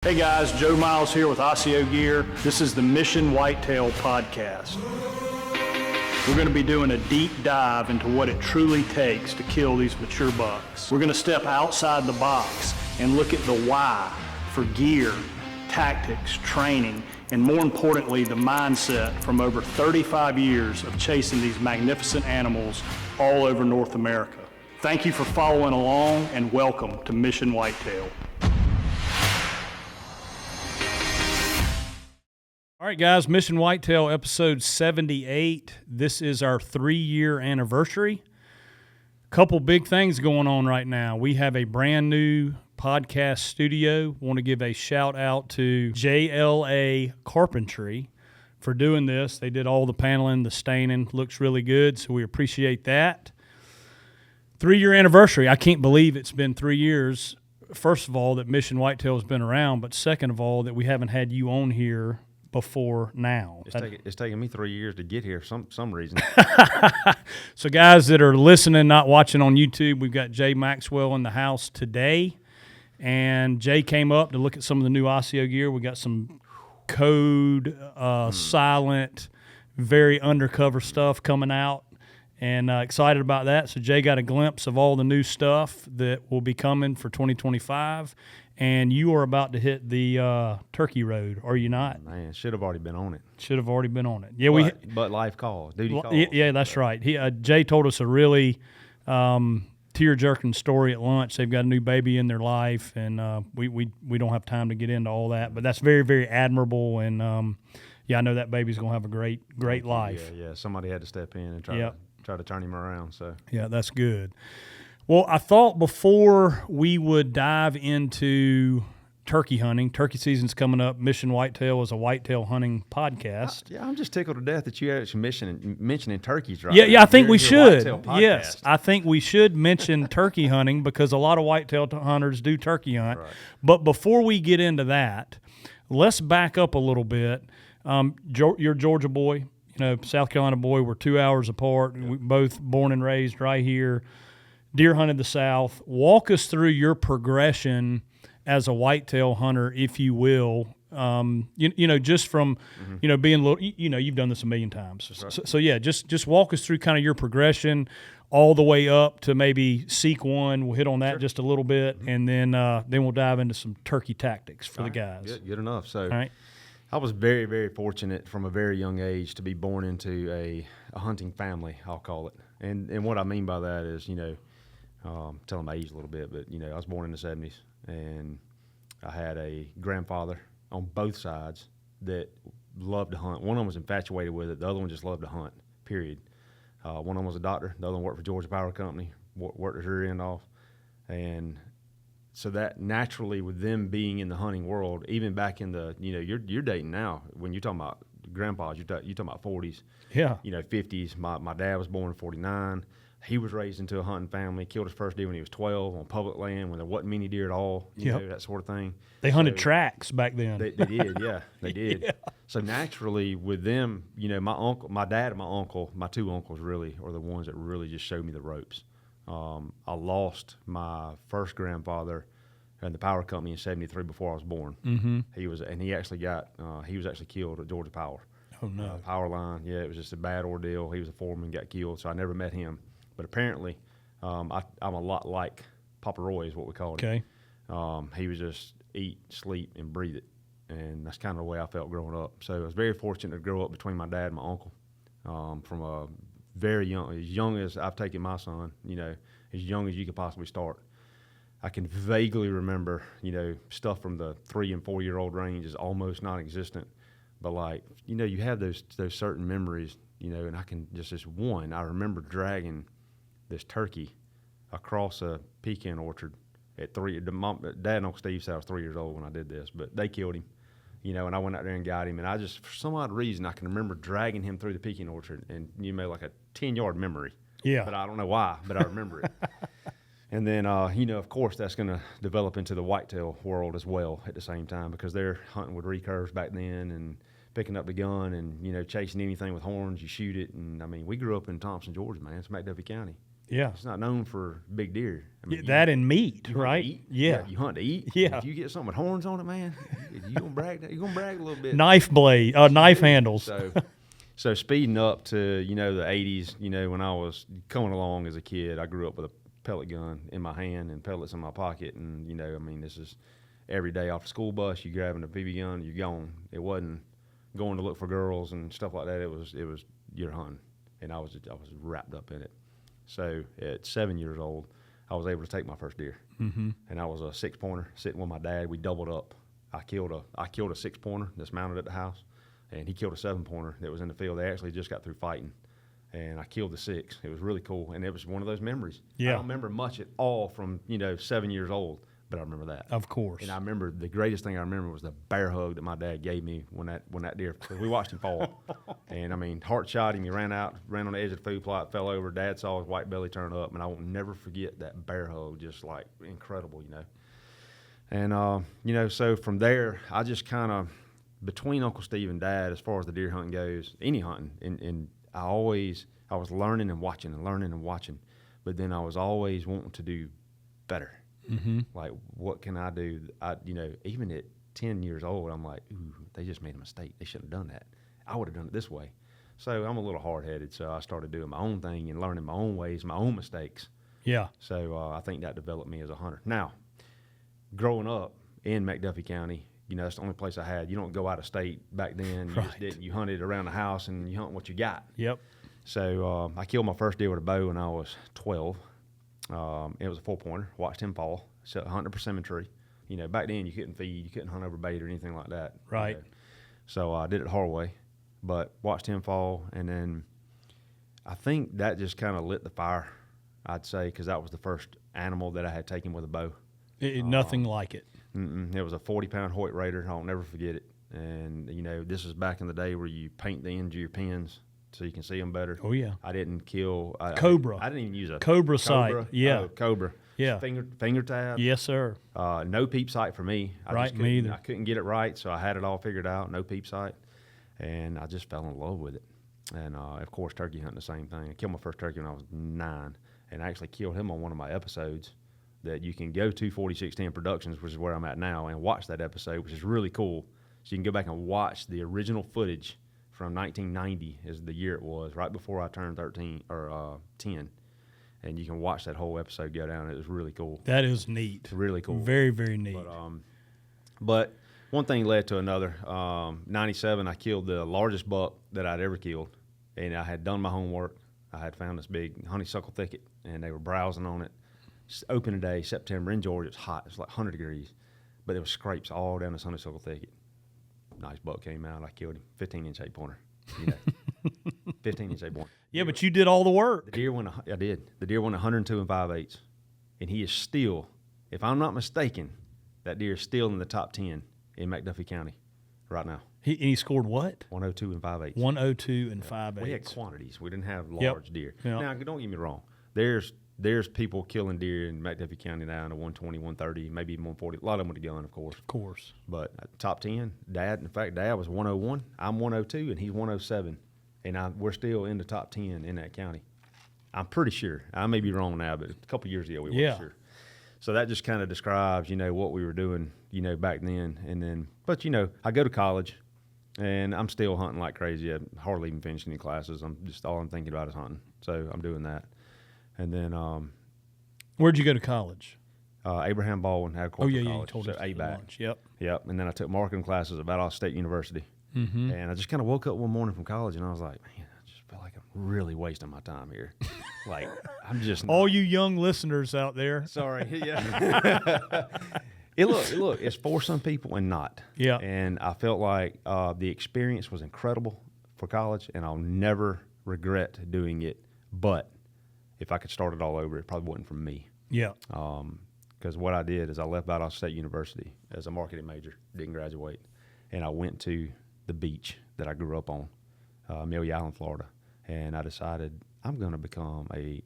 Hey guys, Joe Miles here with Osseo Gear. This is the Mission Whitetail Podcast. We're going to be doing a deep dive into what it truly takes to kill these mature bucks. We're going to step outside the box and look at the why for gear, tactics, training, and more importantly, the mindset from over 35 years of chasing these magnificent animals all over North America. Thank you for following along and welcome to Mission Whitetail. All right, guys, Mission Whitetail episode 78. This is our 3-year anniversary. Couple big things going on right now. We have a brand new podcast studio. Want to give a shout out to JLA Carpentry for doing this. They did all the paneling, the staining. Looks really good, so we appreciate that. 3-year anniversary. I can't believe it's been 3 years. First of all, that Mission Whitetail has been around, but second of all, that we haven't had you on here before now. It's taken me 3 years to get here for some reason. So guys that are listening, not watching on YouTube, we've got Jay Maxwell in the house today. And Jay came up to look at some of the new Osseo gear. We got some code, silent, very undercover stuff coming out. And excited about that. So Jay got a glimpse of all the new stuff that will be coming for 2025. And you are about to hit the Turkey Road, are you not? Man, should have already been on it. Should have already been on it. Yeah, but life calls, duty calls. Yeah, that's right. Jay told us a really tear-jerking story at lunch. They've got a new baby in their life, and we don't have time to get into all that. But that's very, very admirable, and I know that baby's going to have a great life. Yeah. Somebody had to step in and try to turn him around. So yeah, that's good. Well, I thought before we would dive into turkey hunting, turkey season's coming up. Mission Whitetail is a whitetail hunting podcast. I'm just tickled to death that you actually mentioning turkeys right Yeah, I think we should. Yes, I think we should mention turkey hunting because a lot of whitetail hunters do turkey hunt. Right. But before we get into that, let's back up a little bit. You're a Georgia boy, South Carolina boy. We're 2 hours apart. Yep. We both born and raised right here. Deer hunted the South. Walk us through your progression as a whitetail hunter, if you will. Just from, being a little, you've done this a million times. Right. So just walk us through kind of your progression all the way up to maybe seek one. We'll hit on that just a little bit, and then we'll dive into some turkey tactics for the guys. Good enough. So, all right. I was very, very fortunate from a very young age to be born into a hunting family, I'll call it. And what I mean by that is, telling my age a little bit, but, I was born in the 70s, and I had a grandfather on both sides that loved to hunt. One of them was infatuated with it. The other one just loved to hunt, period. One of them was a doctor. The other one worked for Georgia Power Company, worked his rear end off. And so that naturally, with them being in the hunting world, even back in the, you're dating now. When you're talking about grandpas, you're talking about 40s, 50s. My dad was born in 49. He was raised into a hunting family, killed his first deer when he was 12 on public land when there wasn't many deer at all, that sort of thing. They hunted tracks back then. They did, yeah, they did. Yeah. So naturally with them, my dad and my uncle, my two uncles really are the ones that really just showed me the ropes. I lost my first grandfather in the power company in 73 before I was born. Mm-hmm. He was actually killed at Georgia Power. Oh, no. Power line, it was just a bad ordeal. He was a foreman, got killed, so I never met him. But apparently, I'm a lot like Papa Roy is what we called him. Okay. He was just eat, sleep, and breathe it. And that's kind of the way I felt growing up. So I was very fortunate to grow up between my dad and my uncle from a very young as I've taken my son, as young as you could possibly start. I can vaguely remember, stuff from the 3 and 4 year old range is almost non-existent. But you have those certain memories, and I can just this one. I remember dragging this turkey across a pecan orchard at 3. Dad and Uncle Steve said I was 3 years old when I did this, but they killed him, and I went out there and got him. And I just, for some odd reason, I can remember dragging him through the pecan orchard, and like a 10-yard memory. Yeah. But I don't know why, but I remember it. And then, of course, that's going to develop into the whitetail world as well at the same time because they're hunting with recurves back then and picking up the gun and, chasing anything with horns, you shoot it. And, we grew up in Thompson, Georgia, man. It's McDuffie County. Yeah. It's not known for big deer. I mean, That and meat, you hunt to right? eat. Yeah. You hunt to eat. Yeah. If you get something with horns on it, man, you're gonna brag. You're gonna brag a little bit. Knife handles. So speeding up to the 80s, when I was coming along as a kid, I grew up with a pellet gun in my hand and pellets in my pocket, and this is every day off the school bus. You grabbing a BB gun, you're gone. It wasn't going to look for girls and stuff like that. It was you're hunting, and I was wrapped up in it. So at 7 years old, I was able to take my first deer, and I was a 6-pointer sitting with my dad. We doubled up. I killed a 6-pointer that's mounted at the house, and he killed a 7-pointer that was in the field. They actually just got through fighting, and I killed the 6. It was really cool, and it was one of those memories. Yeah. I don't remember much at all from 7 years old, but I remember that. Of course. And I remember the greatest thing I remember was the bear hug that my dad gave me when that deer. Cause we watched him fall, and heart shot him. He ran on the edge of the food plot, fell over. Dad saw his white belly turn up, and I will never forget that bear hug. Just like incredible, And so from there, I just kind of between Uncle Steve and Dad, as far as the deer hunting goes, any hunting, and I was learning and watching, but then I was always wanting to do better. Mm-hmm. Like, what can I do? Even at 10 years old, I'm like, ooh, they just made a mistake. They shouldn't have done that. I would have done it this way. So I'm a little hard-headed, so I started doing my own thing and learning my own ways, my own mistakes. Yeah. So I think that developed me as a hunter. Now, growing up in McDuffie County, that's the only place I had. You don't go out of state back then. You just didn't. You hunted around the house, and you hunt what you got. Yep. So I killed my first deer with a bow when I was 12. It was a 4-pointer. Watched him fall. So hunting a persimmon tree. Back then you couldn't feed, you couldn't hunt over bait or anything like that. Right. So I did it the hard way, but watched him fall, and then I think that just kind of lit the fire, I'd say, because that was the first animal that I had taken with a bow. Nothing like it. It was a 40-pound Hoyt Raider. I'll never forget it. And this is back in the day where you paint the ends of your pins so you can see them better. Oh yeah. I didn't kill Cobra. I didn't even use a Cobra sight. Yeah. Oh, Cobra. Yeah. Finger tab. Yes, sir. No peep sight for me. Me either. I couldn't get it right, so I had it all figured out. No peep sight, and I just fell in love with it. And of course, turkey hunting the same thing. I killed my first turkey when I was 9, and I actually killed him on one of my episodes. That you can go to 4610 Productions, which is where I'm at now, and watch that episode, which is really cool. So you can go back and watch the original footage from 1990, is the year it was, right before I turned 10, and you can watch that whole episode go down. It was really cool. That is neat. Really cool. Very, very neat. But one thing led to another. 97, I killed the largest buck that I'd ever killed, and I had done my homework. I had found this big honeysuckle thicket, and they were browsing on it. Open day, September in Georgia. It's hot. It's like 100 degrees, but there was scrapes all down this honeysuckle thicket. Nice buck came out. I killed him. 15-inch 8-pointer. 15-inch 8-pointer. Yeah, but you did all the work. The deer went. I did. The deer went 102 5/8, and he is still, if I'm not mistaken, that deer is still in the top 10 in McDuffie County right now. He scored what? 102 5/8. 102 5/8. We had quantities. We didn't have large deer. Yep. Now, don't get me wrong. There's people killing deer in McDuffie County now in the 120, 130, maybe even 140. A lot of them with a gun, of course. Of course. But top 10, Dad was 101. I'm 102, and he's 107. And we're still in the top 10 in that county. I'm pretty sure. I may be wrong now, but a couple of years ago we weren't sure. So that just kind of describes, what we were doing, back then. And then, but, I go to college, and I'm still hunting like crazy. I hardly even finished any classes. All I'm thinking about is hunting. So I'm doing that. And then, where'd you go to college? Abraham Baldwin Agricultural College. You told us ABAC. Yep. And then I took marketing classes at Valdosta State University. Mm-hmm. And I just kind of woke up one morning from college, and I was like, man, I just feel like I'm really wasting my time here. Like, I'm just not. All you young listeners out there. Sorry. Yeah. Look, it's for some people and not. Yeah. And I felt like the experience was incredible for college, and I'll never regret doing it. But if I could start it all over, it probably wasn't for me. Yeah. Because what I did is I left Valdosta State University as a marketing major, didn't graduate, and I went to the beach that I grew up on, Amelia Island, Florida, and I decided I'm going to become a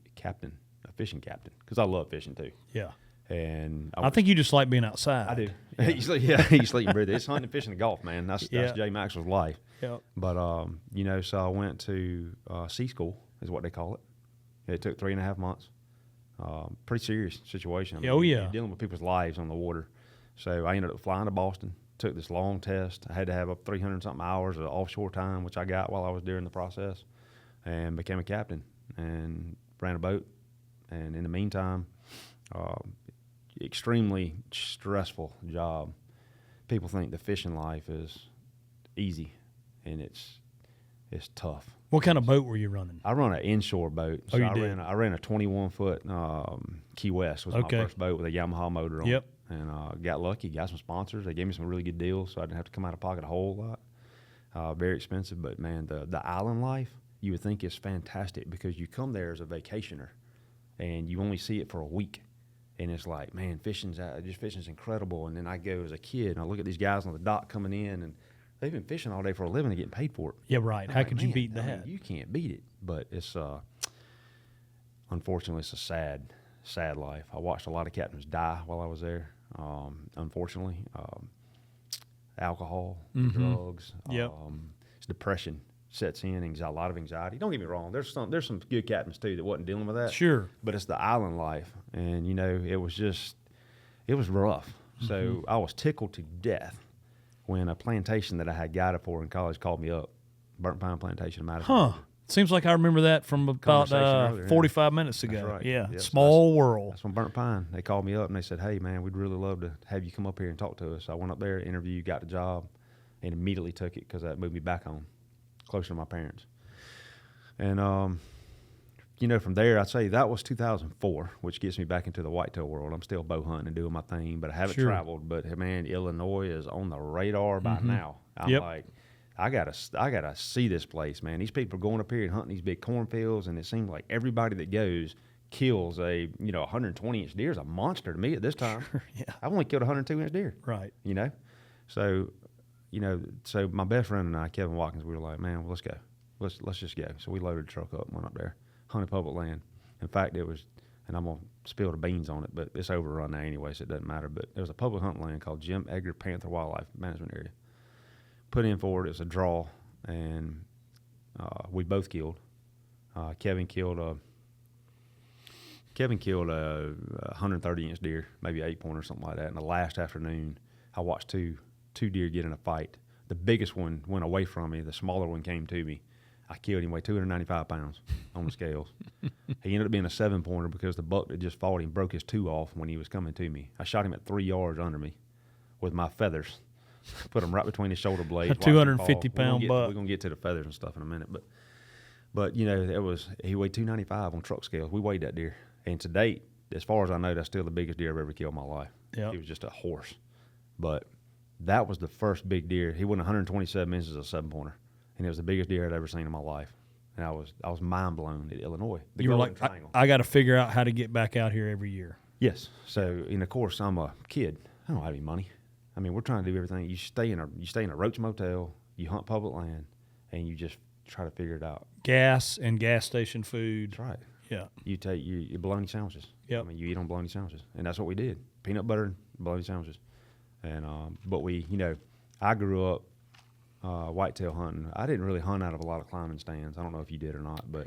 fishing captain, because I love fishing too. Yeah. And I think you just like being outside. I do. Yeah. You sleep and breathe. It's hunting, fishing, and golf, man. That's Jay Maxwell's life. Yeah. But so I went to C school, is what they call it. It took 3.5 months. Pretty serious situation. I mean, Oh, yeah. You're dealing with people's lives on the water. So I ended up flying to Boston, took this long test. I had to have up 300-something hours of offshore time, which I got while I was during the process, and became a captain and ran a boat. And in the meantime, extremely stressful job. People think the fishing life is easy, and it's tough. What kind of boat were you running? I run an inshore boat. Oh, you I did? I ran a 21-foot Key West was my first boat with a Yamaha motor on it. And got lucky, got some sponsors. They gave me some really good deals, so I didn't have to come out of pocket a whole lot. Very expensive, but, man, the island life, you would think is fantastic because you come there as a vacationer, and you only see it for a week. And it's like, man, fishing's incredible. And then I go as a kid, and I look at these guys on the dock coming in, and they've been fishing all day for a living and getting paid for it. Yeah, right. How could you beat that? I mean, you can't beat it. But it's unfortunately, it's a sad life. I watched a lot of captains die while I was there. Unfortunately, alcohol, drugs, depression sets in. A lot of anxiety. Don't get me wrong. There's some good captains too that wasn't dealing with that. Sure. But it's the island life, and it was rough. So I was tickled to death when a plantation that I had guided for in college called me up, Burnt Pine Plantation in Madison. Huh. Seems like I remember that from about earlier, 45 minutes ago. That's right. Yeah. Yep. Small world. That's from Burnt Pine. They called me up and they said, "Hey, man, we'd really love to have you come up here and talk to us." So I went up there, interviewed, got the job, and immediately took it because that moved me back home, closer to my parents. And, from there, I'd say that was 2004, which gets me back into the whitetail world. I'm still bow hunting and doing my thing, but I haven't traveled. But, man, Illinois is on the radar by now. I'm like, I gotta see this place, man. These people are going up here and hunting these big cornfields, and it seems like everybody that goes kills a 120-inch deer is a monster to me at this time. Sure, yeah. I've only killed a 102-inch deer. Right. So so my best friend and I, Kevin Watkins, we were like, man, well, let's go. Let's just go. So we loaded the truck up and went up there, hunted public land. In fact, it was, and I'm gonna spill the beans on it, but it's overrun now anyway, so it doesn't matter. But there was a public hunting land called Jim Edgar Panther Wildlife Management Area. Put in for it. It was a draw, and we both killed. Kevin killed a 130-inch deer, maybe 8-pointer or something like that. And the last afternoon, I watched two deer get in a fight. The biggest one went away from me. The smaller one came to me. I killed him, weighed 295 pounds on the scales. He ended up being a 7-pointer because the buck that just fought him broke his two off when he was coming to me. I shot him at 3 yards under me with my feathers. Put them right between his shoulder blades. A 250-pound buck. We're gonna get to the feathers and stuff in a minute, but he weighed 295 on truck scales. We weighed that deer, and to date, as far as I know, that's still the biggest deer I've ever killed in my life. Yeah, he was just a horse, but that was the first big deer. He went 127 inches as a 7-pointer, and it was the biggest deer I'd ever seen in my life. And I was mind blown at Illinois. You were like, I got to figure out how to get back out here every year. Yes. So, and of course, I'm a kid. I don't have any money. I mean, we're trying to do everything. You stay in a roach motel, you hunt public land, and you just try to figure it out. Gas and gas station food. That's right. Yeah. You take your bologna sandwiches. Yep. I mean, you eat on bologna sandwiches, and that's what we did. Peanut butter and bologna sandwiches. And but I grew up whitetail hunting. I didn't really hunt out of a lot of climbing stands. I don't know if you did or not, but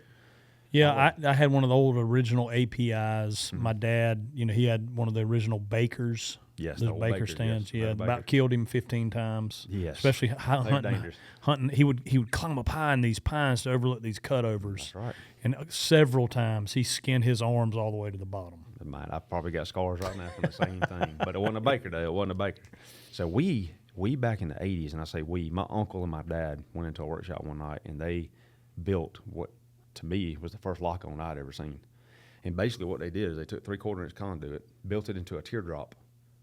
yeah, I had one of the old original APIs. My dad, he had one of the original Bakers. Yes, the Baker stands. Yes, about killed him 15 times. Yes, especially hunting. He would climb up high in these pines to overlook these cutovers. That's right. And several times he skinned his arms all the way to the bottom. I probably got scars right now from the same thing, but it wasn't a Baker though. It wasn't a Baker. So we back in the 80s, and I say we, my uncle and my dad went into a workshop one night, and they built what to me was the first lock-on I'd ever seen. And basically what they did is they took 3/4-inch conduit, built it into a teardrop,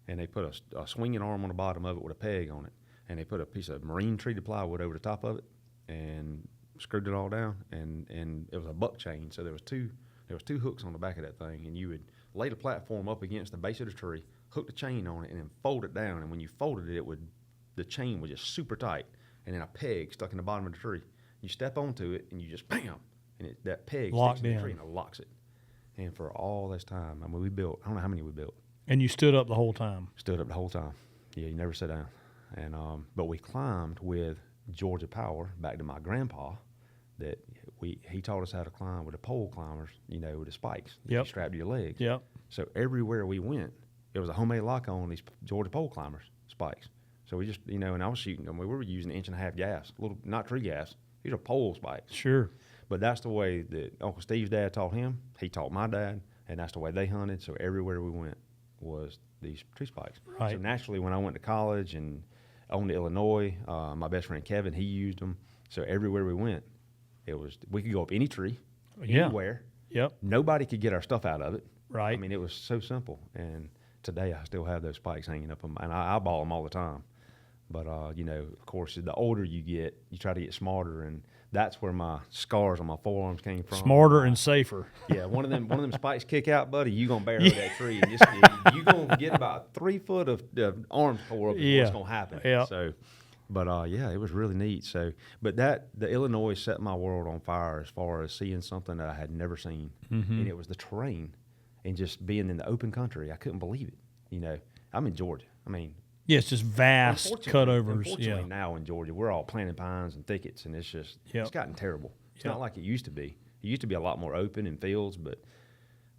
and they put a swinging arm on the bottom of it with a peg on it, and they put a piece of marine treated plywood over the top of it, and screwed it all down, and it was a buck chain. So there was two hooks on the back of that thing, and you would lay the platform up against the base of the tree, hook the chain on it, and then fold it down. And when you folded it, the chain was just super tight, and then a peg stuck in the bottom of the tree. You step onto it, and you just bam, and that peg sticks in the tree and it locks it. And for all this time, I mean, I don't know how many we built. And you stood up the whole time? Stood up the whole time. Yeah, you never sat down. And but we climbed with Georgia Power back to my grandpa, that he taught us how to climb with the pole climbers, with the spikes that Yep. you strap to your legs. Yep. So everywhere we went, it was a homemade lock on these Georgia pole climbers spikes. So we just, and I was shooting them. We were using 1.5 inch gas, not tree gas. These are pole spikes. Sure. But that's the way that Uncle Steve's dad taught him. He taught my dad, and that's the way they hunted. So everywhere we went was these tree spikes. Right. So naturally, when I went to college and on to Illinois, my best friend Kevin, he used them. So everywhere we went, we could go up any tree, Yeah. anywhere. Yep. Nobody could get our stuff out of it. Right. I mean, it was so simple. And today I still have those spikes hanging up, and I eyeball them all the time. But, of course, the older you get, you try to get smarter, and that's where my scars on my forearms came from. Smarter and safer. Yeah, one of them spikes kick out, buddy, you going to barrel that tree. And you're going to get about 3 foot of arms tore up is what's going to happen. Yeah. So, but, it was really neat. So, but the Illinois set my world on fire as far as seeing something that I had never seen. Mm-hmm. And it was the terrain and just being in the open country. I couldn't believe it. I'm in Georgia. I mean, yeah, it's just vast cutovers. Unfortunately, now in Georgia, we're all planting pines and thickets, and it's gotten terrible. It's not like it used to be. It used to be a lot more open in fields, but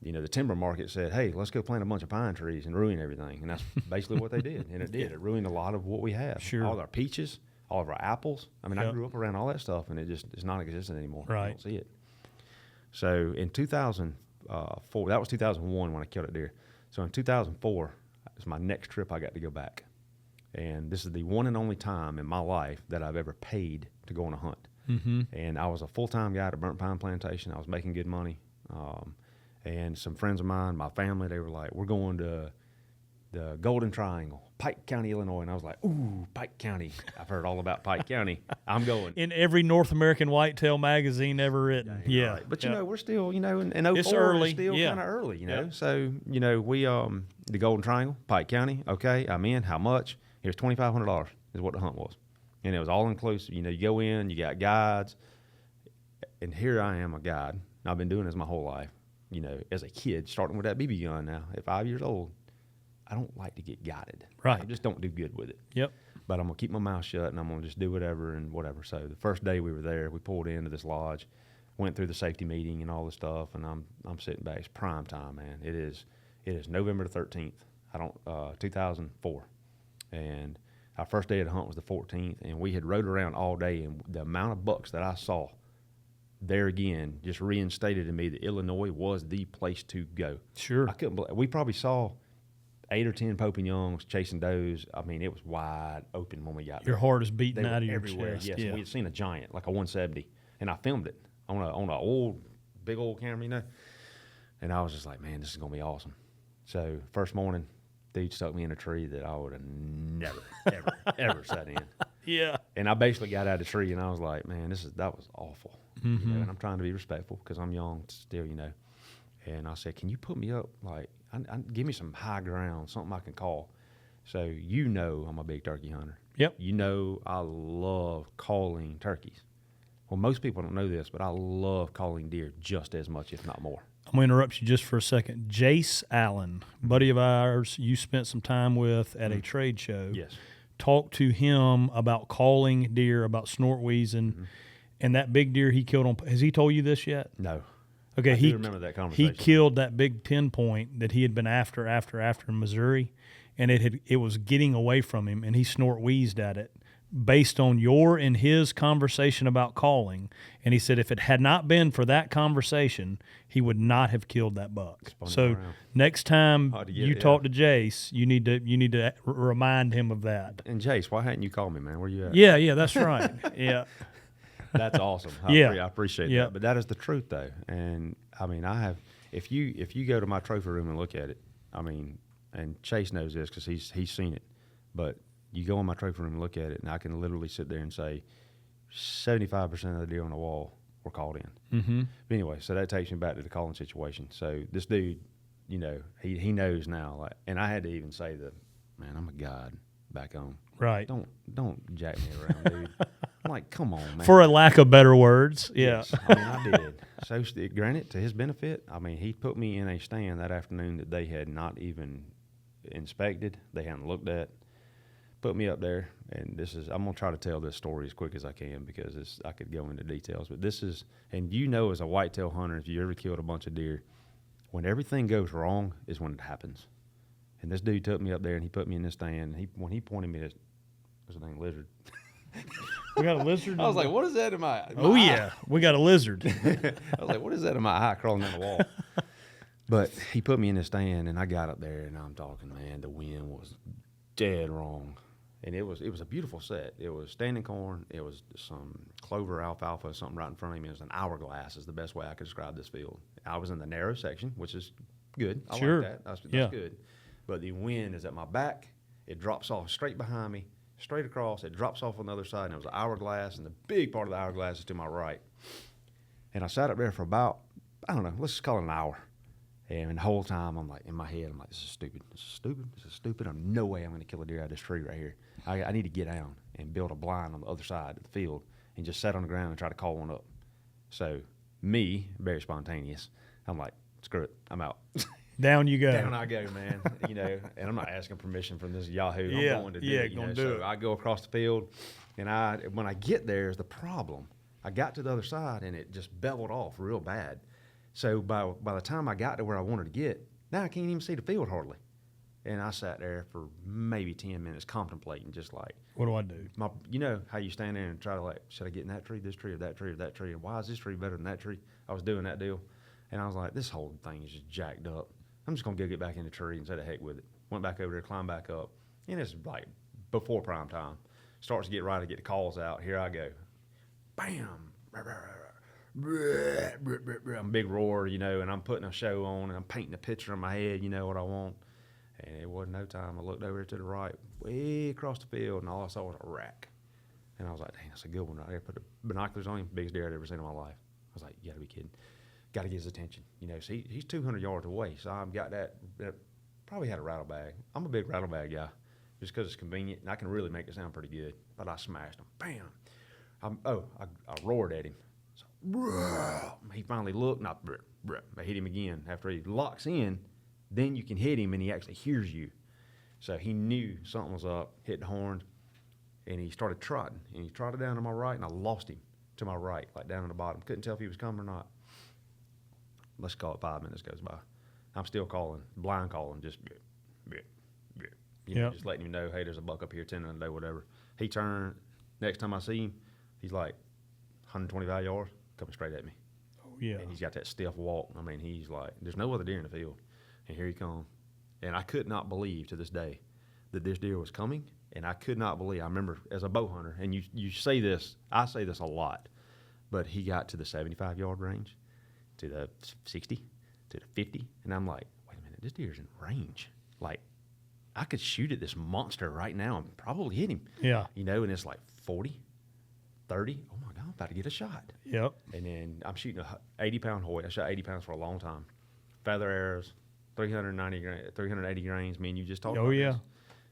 the timber market said, "Hey, let's go plant a bunch of pine trees and ruin everything," and that's basically what they did, and it did. It ruined a lot of what we have. Sure. All of our peaches, all of our apples. I mean, I grew up around all that stuff, and it's non-existent anymore. Right. I don't see it. So in 2004, that was 2001 when I killed a deer. So in 2004, it was my next trip. I got to go back. And this is the one and only time in my life that I've ever paid to go on a hunt. Mm-hmm. And I was a full-time guy at a burnt pine plantation. I was making good money. And some friends of mine, my family, they were like, we're going to the Golden Triangle, Pike County, Illinois. And I was like, ooh, Pike County. I've heard all about Pike County. I'm going. In every North American whitetail magazine ever written. Yeah. Right. But, we're still, in 04, It's early. It's still kind of early, So, we, the Golden Triangle, Pike County, okay, I'm in. How much? Here's $2,500 is what the hunt was. And it was all inclusive. You go in, you got guides. And here I am, a guide. And I've been doing this my whole life. As a kid, starting with that BB gun now, at 5 years old, I don't like to get guided. Right. I just don't do good with it. Yep. But I'm going to keep my mouth shut, and I'm going to just do whatever and whatever. So the first day we were there, we pulled into this lodge, went through the safety meeting and all this stuff, and I'm sitting back. It's prime time, man. It is November the 13th, 2004. And our first day of the hunt was the 14th, and we had rode around all day, and the amount of bucks that I saw there again just reinstated in me that Illinois was the place to go. Sure. I couldn't believe we probably saw 8 or 10 Pope and Youngs chasing does. I mean, it was wide open when we got there. Your heart is beating They out were of your everywhere. chest. Yes, Yeah. we had seen a giant, like a 170, and I filmed it on a old, big old camera, And I was just like, man, this is gonna be awesome. So first morning, dude stuck me in a tree that I would have never, ever sat in. Yeah. And I basically got out of the tree, and I was like, man, that was awful. Mm-hmm. And I'm trying to be respectful because I'm young still, And I said, can you put me up, like, give me some high ground, something I can call. So I'm a big turkey hunter. Yep. I love calling turkeys. Well, most people don't know this, but I love calling deer just as much, if not more. I'm going to interrupt you just for a second. Jace Allen, buddy of ours, you spent some time with at a trade show. Yes. Talk to him about calling deer, about snort wheezing, and that big deer he killed on. Has he told you this yet? No. Okay, I do remember that conversation. He killed that big 10 point that he had been after in Missouri, and it was getting away from him, and he snort wheezed at it based on your and his conversation about calling. And he said if it had not been for that conversation, he would not have killed that buck. So next time you talk to Jace, you need to remind him of that. And Jace, why hadn't you called me, man? Where you at? Yeah, that's right. Yeah. That's awesome. I appreciate that. But that is the truth, though. And I mean, if you go to my trophy room and look at it, I mean, and Chase knows this because he's seen it, but you go in my trophy room and look at it, and I can literally sit there and say 75% of the deer on the wall were called in. Mm-hmm. But anyway, so that takes me back to the calling situation. So this dude, he knows now. Like, and I had to even say man, I'm a god back home. Right. Don't jack me around, dude. I'm like, come on, man. For a lack of better words, yeah. Yes, I mean, I did. So, granted, to his benefit, I mean, he put me in a stand that afternoon that they had not even inspected, they hadn't looked at. put me up there, and I'm going to try to tell this story as quick as I can because I could go into details. But and as a whitetail hunter, if you ever killed a bunch of deer, when everything goes wrong is when it happens. And this dude took me up there, and he put me in this stand. And when he pointed me, what's the name, lizard. We got a lizard. I was like, what is that in my Oh, eye? yeah. We got a lizard. I was like, what is that in my eye crawling down the wall? But he put me in the stand, and I got up there, and I'm talking, man, the wind was dead wrong. And it was a beautiful set. It was standing corn. It was some clover, alfalfa, something right in front of me. It was an hourglass is the best way I could describe this field. I was in the narrow section, which is good. I Sure. like that. That's good. But the wind is at my back. It drops off straight behind me, straight across. It drops off on the other side, and it was an hourglass, and the big part of the hourglass is to my right. And I sat up there for about, I don't know, let's just call it an hour. And the whole time, I'm like, in my head, I'm like, this is stupid. This is stupid. This is stupid. I'm no way I'm going to kill a deer out of this tree right here. I need to get down and build a blind on the other side of the field and just sit on the ground and try to call one up. So me, very spontaneous, I'm like, screw it. I'm out. Down you go. Down I go, man. And I'm not asking permission from this Yahoo. Yeah, I'm going to do it. gonna do so it. I go across the field, and when I get there is the problem. I got to the other side, and it just beveled off real bad. So by the time I got to where I wanted to get, now I can't even see the field hardly. And I sat there for maybe 10 minutes contemplating, just like, What do I do? you know how you stand there and try to like, should I get in that tree, this tree, or that tree, or that tree? And why is this tree better than that tree? I was doing that deal. And I was like, this whole thing is just jacked up. I'm just going to go get back in the tree and say the heck with it. Went back over there, climbed back up. And it's like before prime time. Starts to get right to get the calls out. Here I go. Bam. Big roar, and I'm putting a show on, and I'm painting a picture in my head, what I want. And it wasn't no time. I looked over to the right, way across the field, and all I saw was a rack. And I was like, dang, that's a good one right there. Put the binoculars on him, biggest deer I'd ever seen in my life. I was like, you gotta be kidding. Got to get his attention. So he's 200 yards away, so I've got that probably had a rattle bag. I'm a big rattle bag guy, just because it's convenient, and I can really make it sound pretty good. But I smashed him. Bam. I roared at him. So, he finally looked, and I hit him again. After he locks in, then you can hit him, and he actually hears you. So he knew something was up, hit the horn, and he started trotting. And he trotted down to my right, and I lost him to my right, like down on the bottom. Couldn't tell if he was coming or not. Let's call it 5 minutes goes by. I'm still calling, blind calling, just just letting him know, hey, there's a buck up here, 10 on the day, whatever. He turned. Next time I see him, he's like 125 yards, coming straight at me. Oh, yeah. And he's got that stiff walk. I mean, he's like, there's no other deer in the field. And here he comes. And I could not believe to this day that this deer was coming. And I could not believe. I remember as a bow hunter, and you say this, I say this a lot, but he got to the 75-yard range, to the 60, to the 50. And I'm like, wait a minute, this deer's in range. Like, I could shoot at this monster right now and probably hit him. Yeah. And it's like 40, 30. Oh, my God, I'm about to get a shot. Yep. And then I'm shooting a 80-pound Hoyt. I shot 80 pounds for a long time. Feather arrows, 380 grains. Me and you just talked about yeah. this.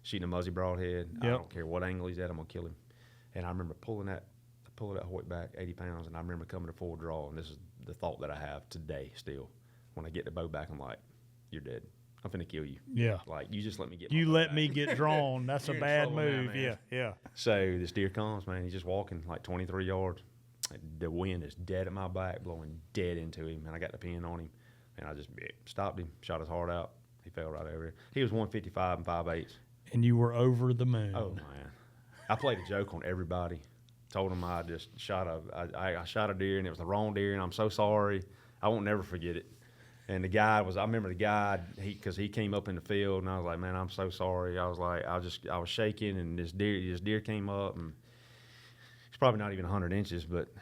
Shooting a Muzzy broadhead. Yep. I don't care what angle he's at, I'm going to kill him. And I remember pulling that Hoyt back 80 pounds, and I remember coming to full draw, and this is the thought that I have today still. When I get the bow back, I'm like, you're dead. I'm finna kill you. Yeah. Like, you just let me get You my bow let back. me get drawn. That's a You're in bad trouble now, move. man. Yeah. So this deer comes, man. He's just walking like 23 yards. The wind is dead at my back, blowing dead into him, and I got the pin on him. And I just stopped him, shot his heart out. He fell right over here. He was 155 and 5/8. And you were over the moon. Oh, man. I played a joke on everybody. Told them I just shot I shot a deer, and it was the wrong deer, and I'm so sorry. I won't never forget it. And I remember the guy, because he came up in the field, and I was like, man, I'm so sorry. I was like, I was shaking, and this deer came up, and it's probably not even 100 inches, but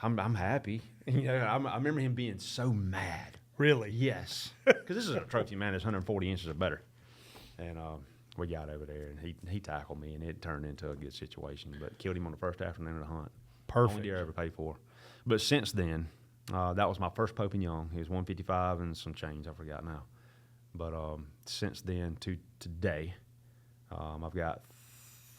I'm happy. I remember him being so mad. Really? Yes. Because this is a trophy, man. It's 140 inches or better. And we got over there, and he tackled me, and it turned into a good situation. But killed him on the first afternoon of the hunt. Perfect. Only deer I ever paid for. But since then, that was my first Pope and Young. He was 155 and some change. I forgot now. But since then to today, I've got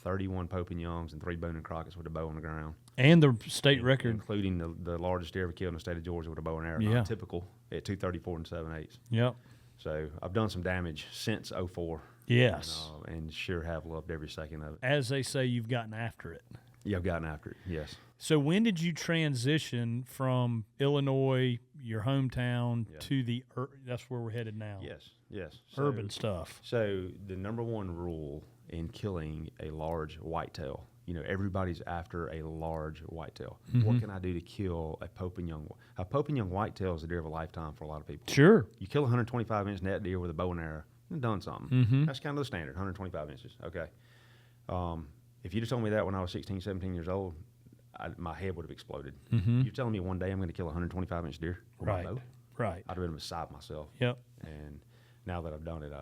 31 Pope and Youngs and 3 Boone and Crockett's with a bow on the ground. And the state record. Including the largest deer ever killed in the state of Georgia with a bow and arrow. Yeah. Not typical at 234 and 7/8. Yep. So I've done some damage since 04. Yes. And sure have loved every second of it. As they say, you've gotten after it. Yeah, I've gotten after it, yes. So when did you transition from Illinois, your hometown, to that's where we're headed now? Yes. Urban stuff. So the number one rule in killing a large whitetail, everybody's after a large whitetail. Mm-hmm. What can I do to kill a Pope and Young? A Pope and Young whitetail is a deer of a lifetime for a lot of people. Sure. You kill a 125-inch net deer with a bow and arrow, you've done something. Mm-hmm. That's kind of the standard, 125 inches. Okay. If you'd have told me that when I was 16, 17 years old, my head would have exploded. Mm-hmm. You're telling me one day I'm going to kill a 125-inch deer with my bow? Right. I'd have been beside myself. Yep. And now that I've done it,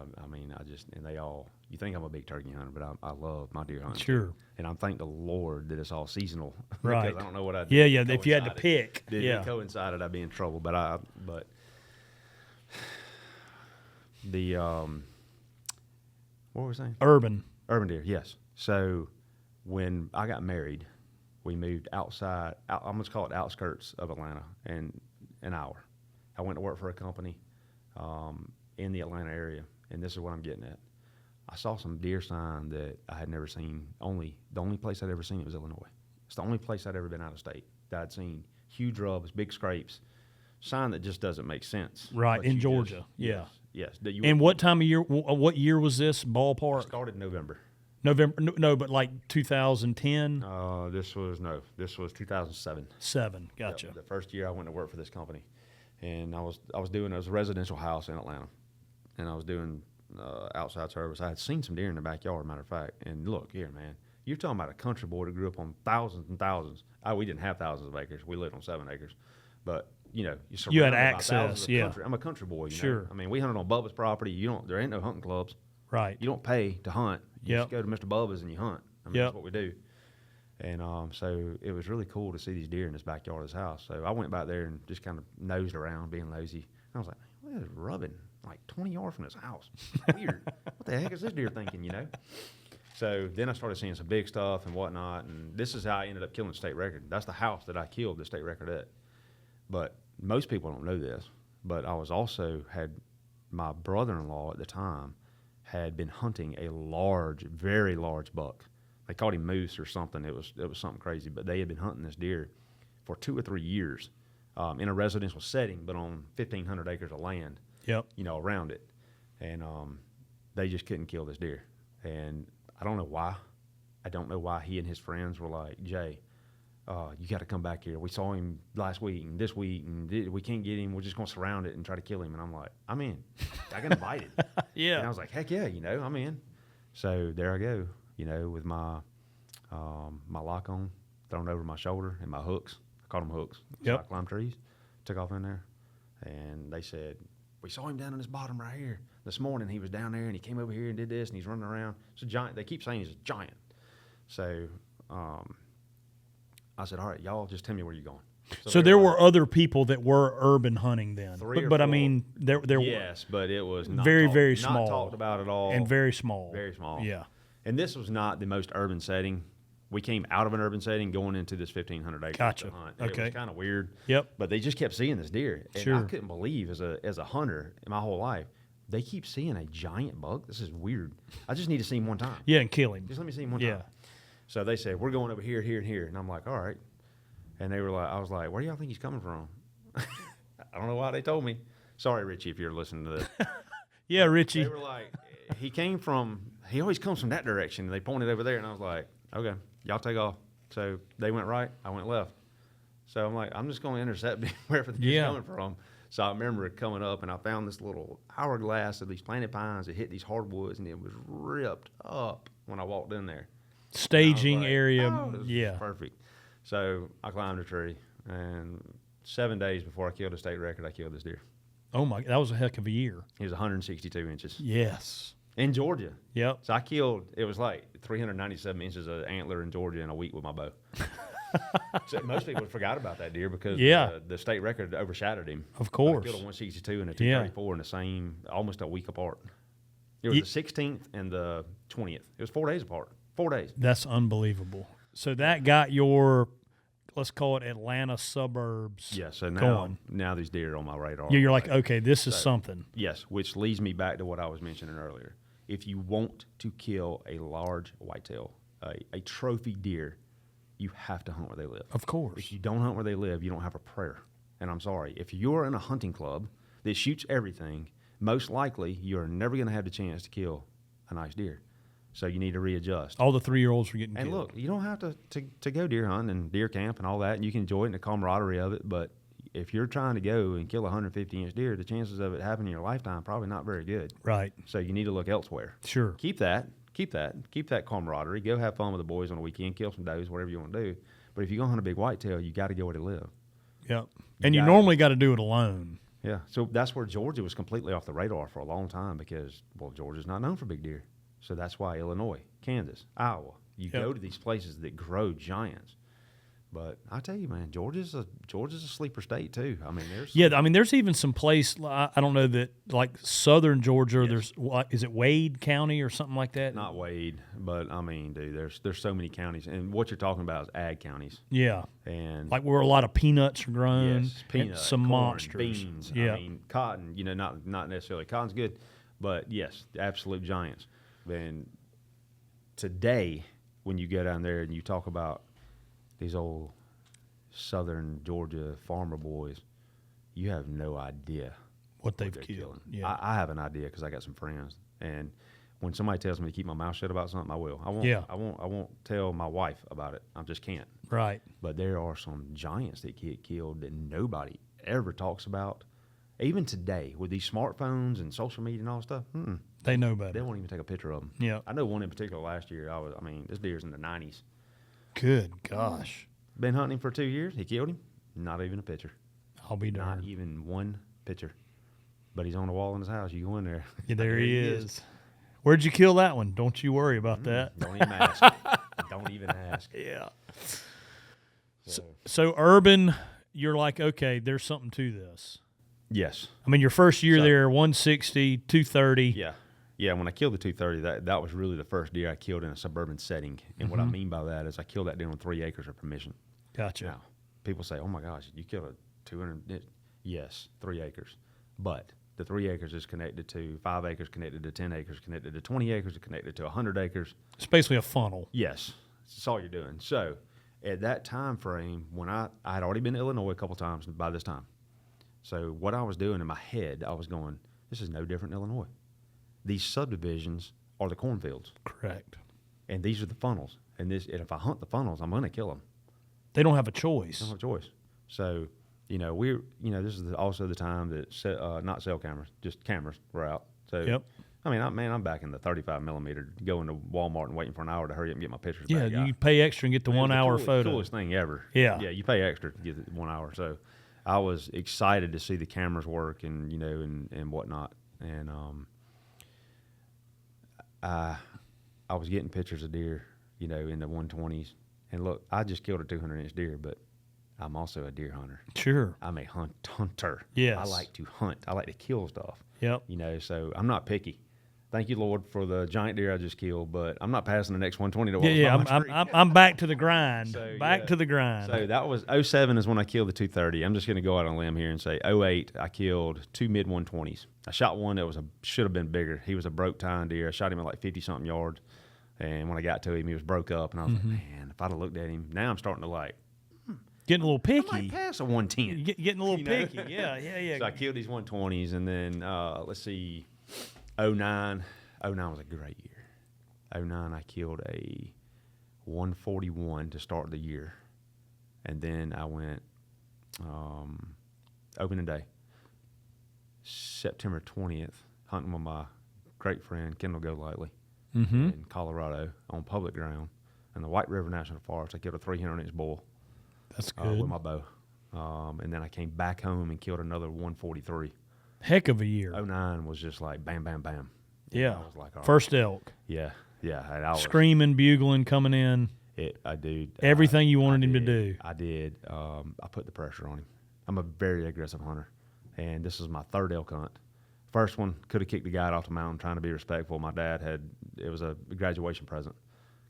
you think I'm a big turkey hunter, but I love my deer hunting. Sure. And I'm thank the Lord that it's all seasonal. Right. Because I don't know what I'd do. Yeah. If you had to pick. If it coincided, I'd be in trouble. But the what were we saying? Urban Deer, yes. So when I got married, we moved outside. I'm going to call it outskirts of Atlanta, and an hour. I went to work for a company in the Atlanta area, and this is what I'm getting at. I saw some deer sign that I had never seen. The only place I'd ever seen it was Illinois. It's the only place I'd ever been out of state that I'd seen huge rubs, big scrapes, sign that just doesn't make sense. Right, in Georgia. Yes. And what time of year? What year was this? Ballpark? It started in November. No, but like 2010. This was 2007. 7. Gotcha. The first year I went to work for this company, and it was a residential house in Atlanta, and I was doing outside service. I had seen some deer in the backyard, matter of fact. And look here, man, you're talking about a country boy that grew up on thousands and thousands. We didn't have thousands of acres. We lived on 7 acres, but you had access. Yeah, I'm a country boy. Sure. I mean, we hunted on Bubba's property. There ain't no hunting clubs. Right. You don't pay to hunt. You just go to Mr. Bubba's and you hunt. That's what we do. And so it was really cool to see these deer in this backyard of this house. So I went back there and just kind of nosed around, being lazy. And I was like, what is rubbing like 20 yards from this house? Weird. What the heck is this deer thinking, So then I started seeing some big stuff and whatnot. And this is how I ended up killing the state record. That's the house that I killed the state record at. But most people don't know this. But I was also had my brother-in-law at the time had been hunting a very large buck. They called him Moose or something. It was something crazy. But they had been hunting this deer for 2 or 3 years in a residential setting, but on 1,500 acres of land. Yep. Around it, and they just couldn't kill this deer. And I don't know why. I don't know why he and his friends were like, Jay, you got to come back here. We saw him last week and this week, and we can't get him. We're just going to surround it and try to kill him. And I'm like, I'm in. I got invited. Yeah. And I was like, heck yeah, I'm in. So there I go, with my my lock on thrown over my shoulder and my hooks. I called them hooks. Yep. So I climbed trees, took off in there, and they said, we saw him down in this bottom right here. This morning he was down there and he came over here and did this and he's running around. It's a giant. They keep saying he's a giant. So I said, all right, y'all just tell me where you're going. So there were other people that were urban hunting then. But I mean, there yes, but it was not very small. Not talked about at all. And very small. Very small. Yeah. And this was not the most urban setting. We came out of an urban setting going into this 1,500 acres Gotcha. to hunt. Okay. It was kind of weird. Yep. But they just kept seeing this deer. And Sure. I couldn't believe as a hunter in my whole life, they keep seeing a giant buck. This is weird. I just need to see him one time. Yeah, and kill him. Just let me see him one time. So they said, we're going over here, here, and here. And I'm like, all right. And I was like, where do y'all think he's coming from? I don't know why they told me. Sorry, Richie, if you're listening to this. Yeah, Richie. They were like, he always comes from that direction. And they pointed over there. And I was like, okay, y'all take off. So they went right, I went left. So I'm like, I'm just going to intercept wherever he's coming from. So I remember coming up, and I found this little hourglass of these planted pines that hit these hardwoods, and it was ripped up when I walked in there. Staging like, area, this is perfect. So I climbed a tree, and 7 days before I killed a state record, I killed this deer. Oh my! That was a heck of a year. He was 162 inches. Yes. In Georgia. Yep. So it was like 397 inches of antler in Georgia in a week with my bow. So most people forgot about that deer because the state record overshadowed him. Of course. I killed a 162 and a 234 in the same, almost a week apart. It was the 16th and the 20th. It was 4 days apart. 4 days. That's unbelievable. So that got your, let's call it Atlanta suburbs. Yeah, so now these deer are on my radar. Yeah, you're like, okay, this is something. Yes, which leads me back to what I was mentioning earlier. if you want to kill a large whitetail, a trophy deer, you have to hunt where they live. Of course. If you don't hunt where they live, you don't have a prayer. And I'm sorry, if you're in a hunting club that shoots everything, most likely you're never going to have the chance to kill a nice deer. So you need to readjust. All the 3-year-olds were getting and killed. look, you don't have to go deer hunting and deer camp and all that, and you can enjoy it and the camaraderie of it, but if you're trying to go and kill a 150-inch deer, the chances of it happening in your lifetime probably not very good. Right. So you need to look elsewhere. Sure. Keep that camaraderie. Go have fun with the boys on the weekend, kill some does, whatever you want to do. But if you're going to hunt a big whitetail, you got to go where they live. Yep. And you normally got to do it alone. Yeah. So that's where Georgia was completely off the radar for a long time because, well, Georgia's not known for big deer. So that's why Illinois, Kansas, Iowa, you go to these places that grow giants. But I tell you, man, Georgia's a sleeper state too. I mean, there's even some place I don't know that like southern Georgia. Yes. There's what is it Wade County or something like that? Not Wade, but I mean, dude, there's so many counties, and what you're talking about is ag counties. Yeah, and like where a lot of peanuts are grown. Yes, peanuts, some corn, monsters. beans. Yeah, I mean, cotton. Not necessarily cotton's good, but yes, the absolute giants. And today, when you go down there and you talk about these old southern Georgia farmer boys, you have no idea what they've they're killed. killing. Yeah, I have an idea because I got some friends, and when somebody tells me to keep my mouth shut about something, I will. I won't tell my wife about it. I just can't. right. But there are some giants that get killed that nobody ever talks about. Even today, with these smartphones and social media and all that stuff, They know better. they won't even take a picture of them. Yeah. I know one in particular last year. This deer's in the 90s. Good gosh. Been hunting him for 2 years. He killed him. Not even a picture. I'll be Not darned. even one picture. But he's on the wall in his house. You go in there. Yeah, there he is. Where'd you kill that one? Don't you worry about that. Don't even ask. Don't even ask. Yeah. So, So urban, you're like, okay, there's something to this. yes. I mean, your first year there, 160, 230. Yeah. Yeah, when I killed the 230, that was really the first deer I killed in a suburban setting. And what I mean by that is I killed that deer on 3 acres of permission. Gotcha. Now, people say, oh, my gosh, you killed a 200. Yes, 3 acres. But the 3 acres is connected to 5 acres, connected to 10 acres, connected to 20 acres, connected to 100 acres. It's basically a funnel. Yes, that's all you're doing. So at that time frame, when I had already been to Illinois a couple times by this time. So what I was doing in my head, I was going, this is no different than Illinois. These subdivisions are the cornfields. Correct. And these are the funnels. And if I hunt the funnels, I'm going to kill them. They don't have a I choice. don't have a choice. So, this is also the time that not cell cameras, just cameras were out. So, Yep. I mean, I'm back in the 35 millimeter, going to Walmart and waiting for an hour to hurry up and get my pictures Yeah, back. you pay extra and get the Man, 1 it's hour the photo. coolest thing ever. Yeah. Yeah, you pay extra to get 1 hour. So I was excited to see the cameras work and, and whatnot. And I was getting pictures of deer, in the 120s. And look, I just killed a 200-inch deer, but I'm also a deer hunter. Sure. I'm a hunter. Yes. I like to hunt. I like to kill stuff. Yep. So I'm not picky. Thank you, Lord, for the giant deer I just killed, but I'm not passing the next 120 to Yeah, walk by my tree. I'm back to the grind. So, back yeah. to the grind. So that was 07 is when I killed the 230. I'm just going to go out on a limb here and say 08, I killed 2 mid-120s. I shot one that should have been bigger. He was a broke tine deer. I shot him at like 50-something yards, and when I got to him, he was broke up, and I was like, man, if I'd have looked at him, now I'm starting to like, getting a little I picky. might pass a 110. Getting a little picky. Yeah. So I killed these 120s, and then, let's see, 09 was a great year. 09, I killed a 141 to start the year. And then I went opening day, September 20th, hunting with my great friend, Kendall Golightly, in Colorado on public ground. In the White River National Forest, I killed a 300-inch bull. That's good. With my bow. And then I came back home and killed another 143. Heck of a year. 09 was just like bam, bam, bam. Yeah. I was like, all right. First elk. Yeah. And I was, Screaming, bugling, coming in. I did. Everything you wanted him to do. I did. I put the pressure on him. I'm a very aggressive hunter. And this is my third elk hunt. First one, could have kicked the guy off the mountain trying to be respectful. My dad it was a graduation present.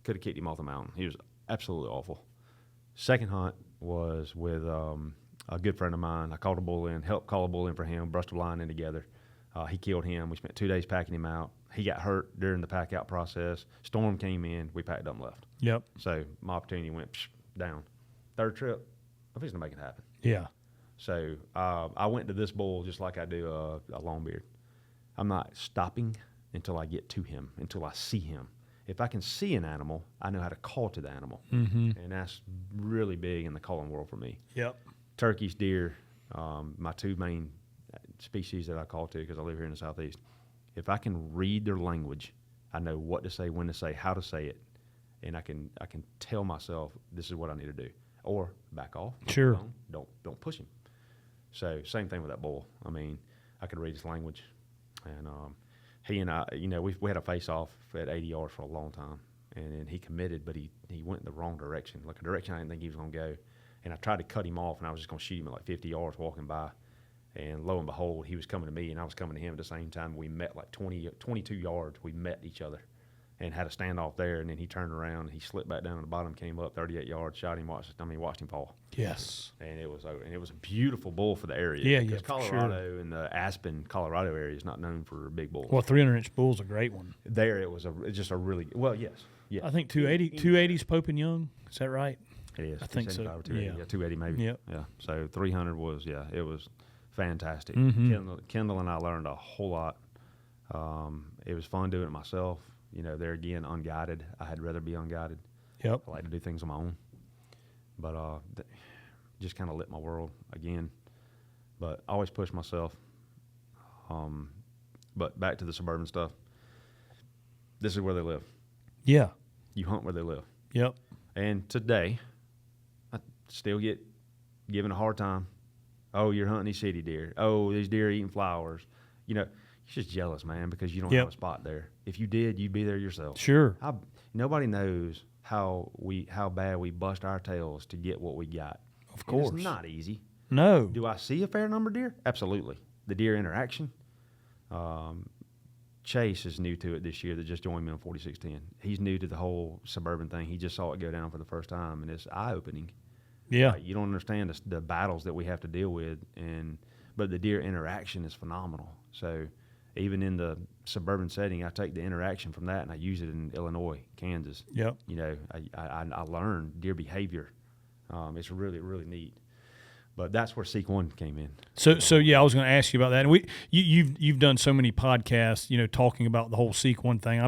Could have kicked him off the mountain. He was absolutely awful. Second hunt was with a good friend of mine. I called a bull in, helped call a bull in for him, brushed a blind in together. He killed him. We spent 2 days packing him out. He got hurt during the pack out process. Storm came in. We packed up and left. Yep. So my opportunity went down. Third trip, I'm fixing to make it happen. Yeah. So I went to this bull just like I do a longbeard. I'm not stopping until I get to him, until I see him. If I can see an animal, I know how to call to the animal. Mm-hmm. And that's really big in the calling world for me. Yep. Turkeys, deer, my two main species that I call to because I live here in the Southeast. If I can read their language, I know what to say, when to say, how to say it, and I can tell myself this is what I need to do, or back off. Sure. Don't push him. So same thing with that bull. I mean, I could read his language, and he and I, we had a face off at 80 yards for a long time, and then he committed, but he went in the wrong direction, like a direction I didn't think he was going to go, and I tried to cut him off, and I was just going to shoot him at like 50 yards walking by. And lo and behold, he was coming to me, and I was coming to him at the same time. We met like 22 yards. We met each other and had a standoff there. And then he turned around, he slipped back down to the bottom, came up 38 yards, shot him, watched him fall. Yes. And it was a beautiful bull for the area. Yeah, because Colorado sure. and the Aspen, Colorado area is not known for big bulls. Well, 300-inch bull's a great one. There it was just a really yes. I think 280's Pope and Young. Is that right? It is. I think so. 280, yeah, 280 maybe. Yep. Yeah. So 300 was it was fantastic. Mm-hmm. Kendall and I learned a whole lot. It was fun doing it myself. There again, unguided. I had rather be unguided. Yep. I like to do things on my own. But just kind of lit my world again. But I always push myself. But back to the suburban stuff. This is where they live. Yeah. You hunt where they live. Yep. And today, I still get given a hard time. Oh, you're hunting these city deer. Oh, these deer are eating flowers. You're just jealous, man, because you don't have a spot there. If you did, you'd be there yourself. Sure. Nobody knows how bad we bust our tails to get what we got. Of course. And it's not easy. No. Do I see a fair number of deer? Absolutely. The deer interaction. Chase is new to it this year that just joined me on 4610. He's new to the whole suburban thing. He just saw it go down for the first time, and it's eye-opening. Yeah. You don't understand the battles that we have to deal with, but the deer interaction is phenomenal. So even in the suburban setting, I take the interaction from that and I use it in Illinois, Kansas. Yep. I learn deer behavior. It's really, really neat. But that's where Seek One came in. So yeah, I was going to ask you about that. And you've done so many podcasts, talking about the whole Seek One thing.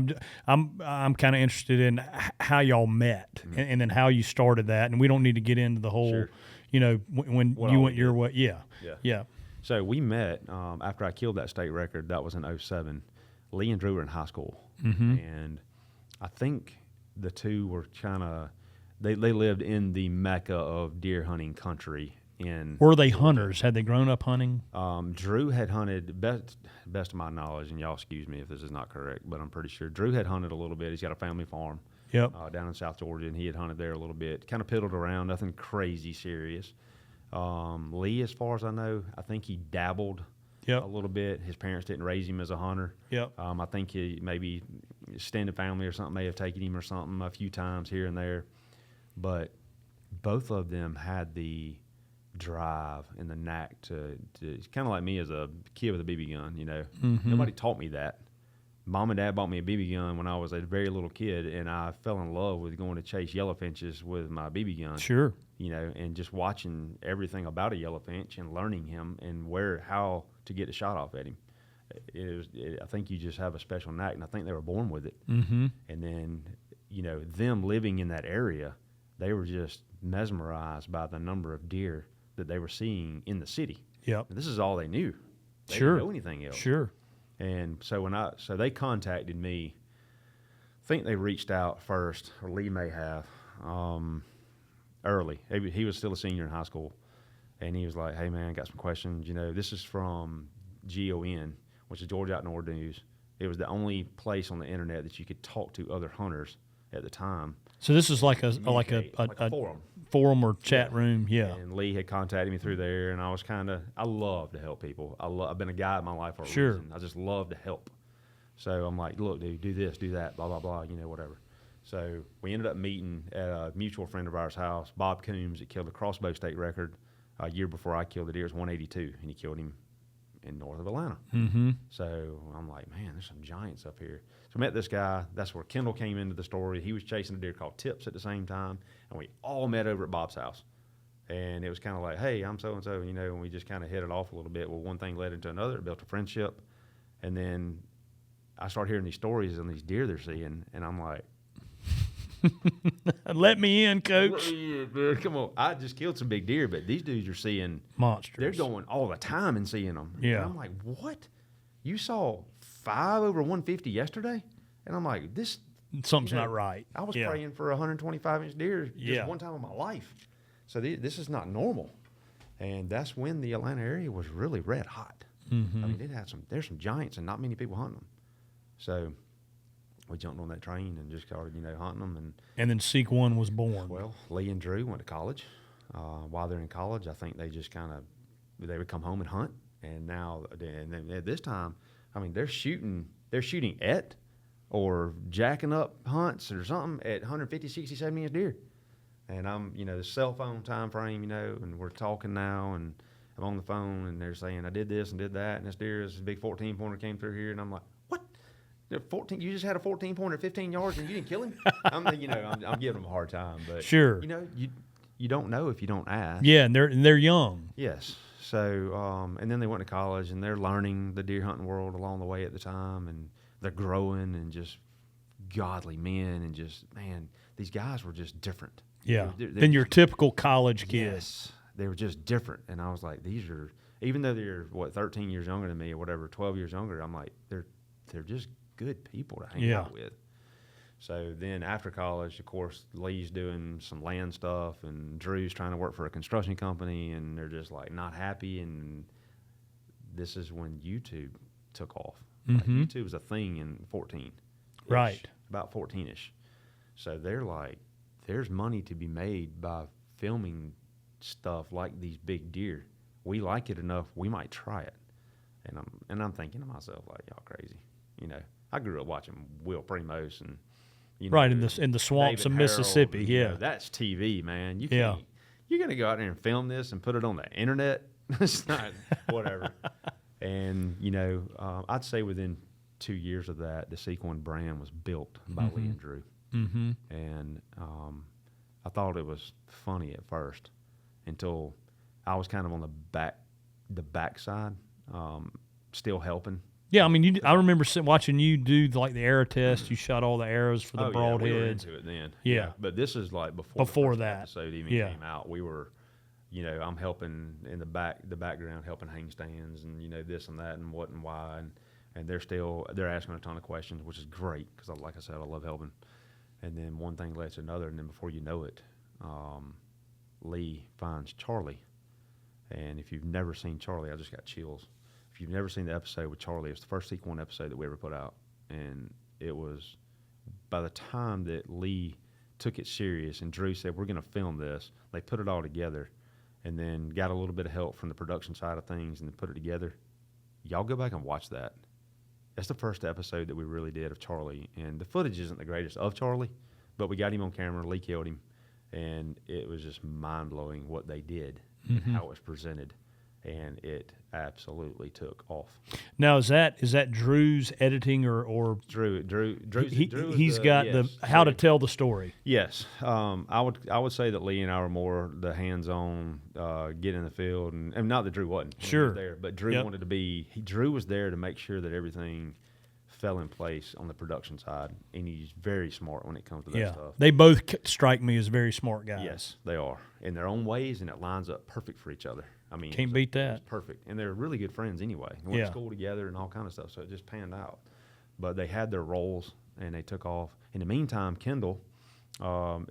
I'm kind of interested in how y'all met, mm-hmm. and then how you started that. And we don't need to get into the whole, sure. When what you went your way. Yeah. So we met after I killed that state record. That was in 2007. Lee and Drew were in high school, mm-hmm. and I think the two were kind of they lived in the mecca of deer hunting country. Were they hunters? Had they grown up hunting? Drew had hunted, best of my knowledge, and y'all excuse me if this is not correct, but I'm pretty sure Drew had hunted a little bit. He's got a family farm down in South Georgia, and he had hunted there a little bit. Kind of piddled around, nothing crazy serious. Lee, as far as I know, I think he dabbled a little bit. His parents didn't raise him as a hunter. Yep. I think he maybe extended family or something may have taken him or something a few times here and there. But both of them had the drive and the knack to it's kind of like me as a kid with a BB gun, Mm-hmm. Nobody taught me that. Mom and Dad bought me a BB gun when I was a very little kid, and I fell in love with going to chase yellowfinches with my BB gun. Sure. And just watching everything about a yellowfinch and learning him and how to get a shot off at him. I think you just have a special knack, and I think they were born with it. Mm-hmm. And then, them living in that area, they were just mesmerized by the number of deer that they were seeing in the city. Yep. This is all they knew. They Sure. didn't know anything else. Sure. And so so they contacted me. I think they reached out first, or Lee may have, early. He was still a senior in high school, and he was like, "Hey man, I got some questions. This is from GON, which is Georgia Outdoor News. It was the only place on the internet that you could talk to other hunters at the time. So this is like a forum or chat room, yeah. And Lee had contacted me through there, and I love to help people. I've been a guy in my life for a reason. I just love to help. So I'm like, look, dude, do this, do that, blah, blah, blah, whatever. So we ended up meeting at a mutual friend of ours' house, Bob Coombs, that killed the crossbow state record a year before I killed the deer. It was 182, and he killed him in north of Atlanta. Mm-hmm. So I'm like, man, there's some giants up here. So I met this guy. That's where Kendall came into the story. He was chasing a deer called Tips at the same time, and we all met over at Bob's house. And it was kind of like, hey, I'm so-and-so, you know, and we just kind of hit it off a little bit. Well, one thing led into another, built a friendship. And then I started hearing these stories on these deer they're seeing, and I'm like, let me in, coach. Come on. I just killed some big deer, but these dudes are seeing monsters. They're going all the time and seeing them. Yeah. And I'm like, what? You saw 5 over 150 yesterday? And I'm like, this. Something's not right. I was praying for a 125-inch deer just one time in my life. So this is not normal. And that's when the Atlanta area was really red hot. Mm-hmm. I mean, there's some giants and not many people hunting them. So we jumped on that train and just started, hunting them. And then Seek One was born. Well, Lee and Drew went to college. While they're in college, I think they just they would come home and hunt. And now, and then at this time, I mean, they're shooting at or jacking up hunts or something at 150, 60, 70-inch deer. And I'm, the cell phone time frame, and we're talking now, and I'm on the phone, and they're saying, I did this and did that, and this big 14-pointer came through here, and I'm like, what? 14? You just had a 14-pointer at 15 yards, and you didn't kill him? I'm giving them a hard time, but sure, you don't know if you don't ask. Yeah, and they're young. Yes. So, and then they went to college, and they're learning the deer hunting world along the way at the time, and they're growing and just godly men, and just, man, these guys were just different. Yeah, than your typical college kid. Yes, they were just different, and I was like, these are, even though they're 13 years younger than me or whatever, 12 years younger, I'm like, they're just good people to hang out with. So then after college, of course, Lee's doing some land stuff, and Drew's trying to work for a construction company, and they're just like not happy. And this is when YouTube took off. Mm-hmm. Like, YouTube was a thing in 14, right? About 14ish. So they're like, there's money to be made by filming stuff like these big deer. We like it enough, we might try it. And I'm thinking to myself, like, y'all crazy. I grew up watching Will Primos and right in the swamps David of Harrell, Mississippi. Yeah, that's TV, man. You can't. You're gonna go out there and film this and put it on the internet. It's not whatever. And I'd say within 2 years of that, the Sequin brand was built by Lee and Drew. Mm-hmm. And I thought it was funny at first until I was kind of on the backside, still helping. Yeah, I mean, I remember watching you do like the arrow test. You shot all the arrows for the broadheads. We were into it then. Yeah, but this is like before the first that episode even came out. We were, I'm helping in the background, helping hang stands and this and that and what and why, and they're asking a ton of questions, which is great because, like I said, I love helping. And then one thing led to another, and then before you know it, Lee finds Charlie. And if you've never seen Charlie, I just got chills. If you've never seen the episode with Charlie, it's the first Sequin episode that we ever put out. And it was, by the time that Lee took it serious and Drew said, we're going to film this, they put it all together and then got a little bit of help from the production side of things and then put it together. Y'all go back and watch that. That's the first episode that we really did of Charlie. And the footage isn't the greatest of Charlie, but we got him on camera. Lee killed him. And it was just mind-blowing what they did and how it was presented. And it absolutely took off. Now, is that Drew's editing or Drew? He's got how to tell the story. Yes, I would say that Lee and I were more the hands-on, get in the field, and not that Drew wasn't. Sure, he was there, but Drew wanted to be. Drew was there to make sure that everything fell in place on the production side, and he's very smart when it comes to that stuff. They both strike me as very smart guys. Yes, they are in their own ways, and it lines up perfect for each other. I mean, can't beat that. It's perfect, and they're really good friends anyway. They went to school together and all kind of stuff, so it just panned out. But they had their roles, and they took off. In the meantime, Kendall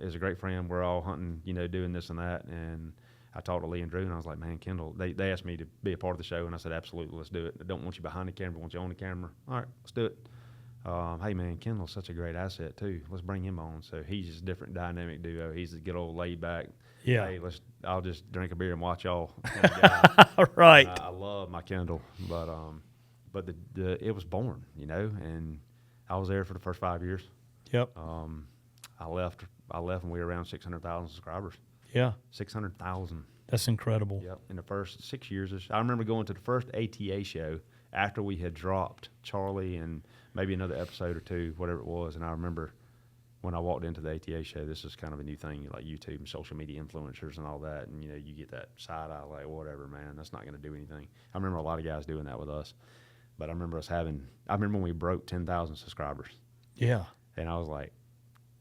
is a great friend. We're all hunting, doing this and that, and I talked to Lee and Drew, and I was like, man, Kendall, they asked me to be a part of the show, and I said, absolutely, let's do it. I don't want you behind the camera, I want you on the camera. All right, let's do it. Hey, man, Kendall's such a great asset, too. Let's bring him on. So he's just a different dynamic duo. He's a good old laid back. Yeah. Hey, I'll just drink a beer and watch y'all. Right. I love my Kendall, but it was born, and I was there for the first 5 years. Yep. I left when we were around 600,000 subscribers. Yeah. 600,000. That's incredible. Yep. In the first 6 years, I remember going to the first ATA show after we had dropped Charlie and maybe another episode or two, whatever it was. And I remember when I walked into the ATA show, this is kind of a new thing, like YouTube and social media influencers and all that. And, you get that side eye, like, whatever, man, that's not going to do anything. I remember a lot of guys doing that with us. But I remember when we broke 10,000 subscribers. Yeah. And I was like,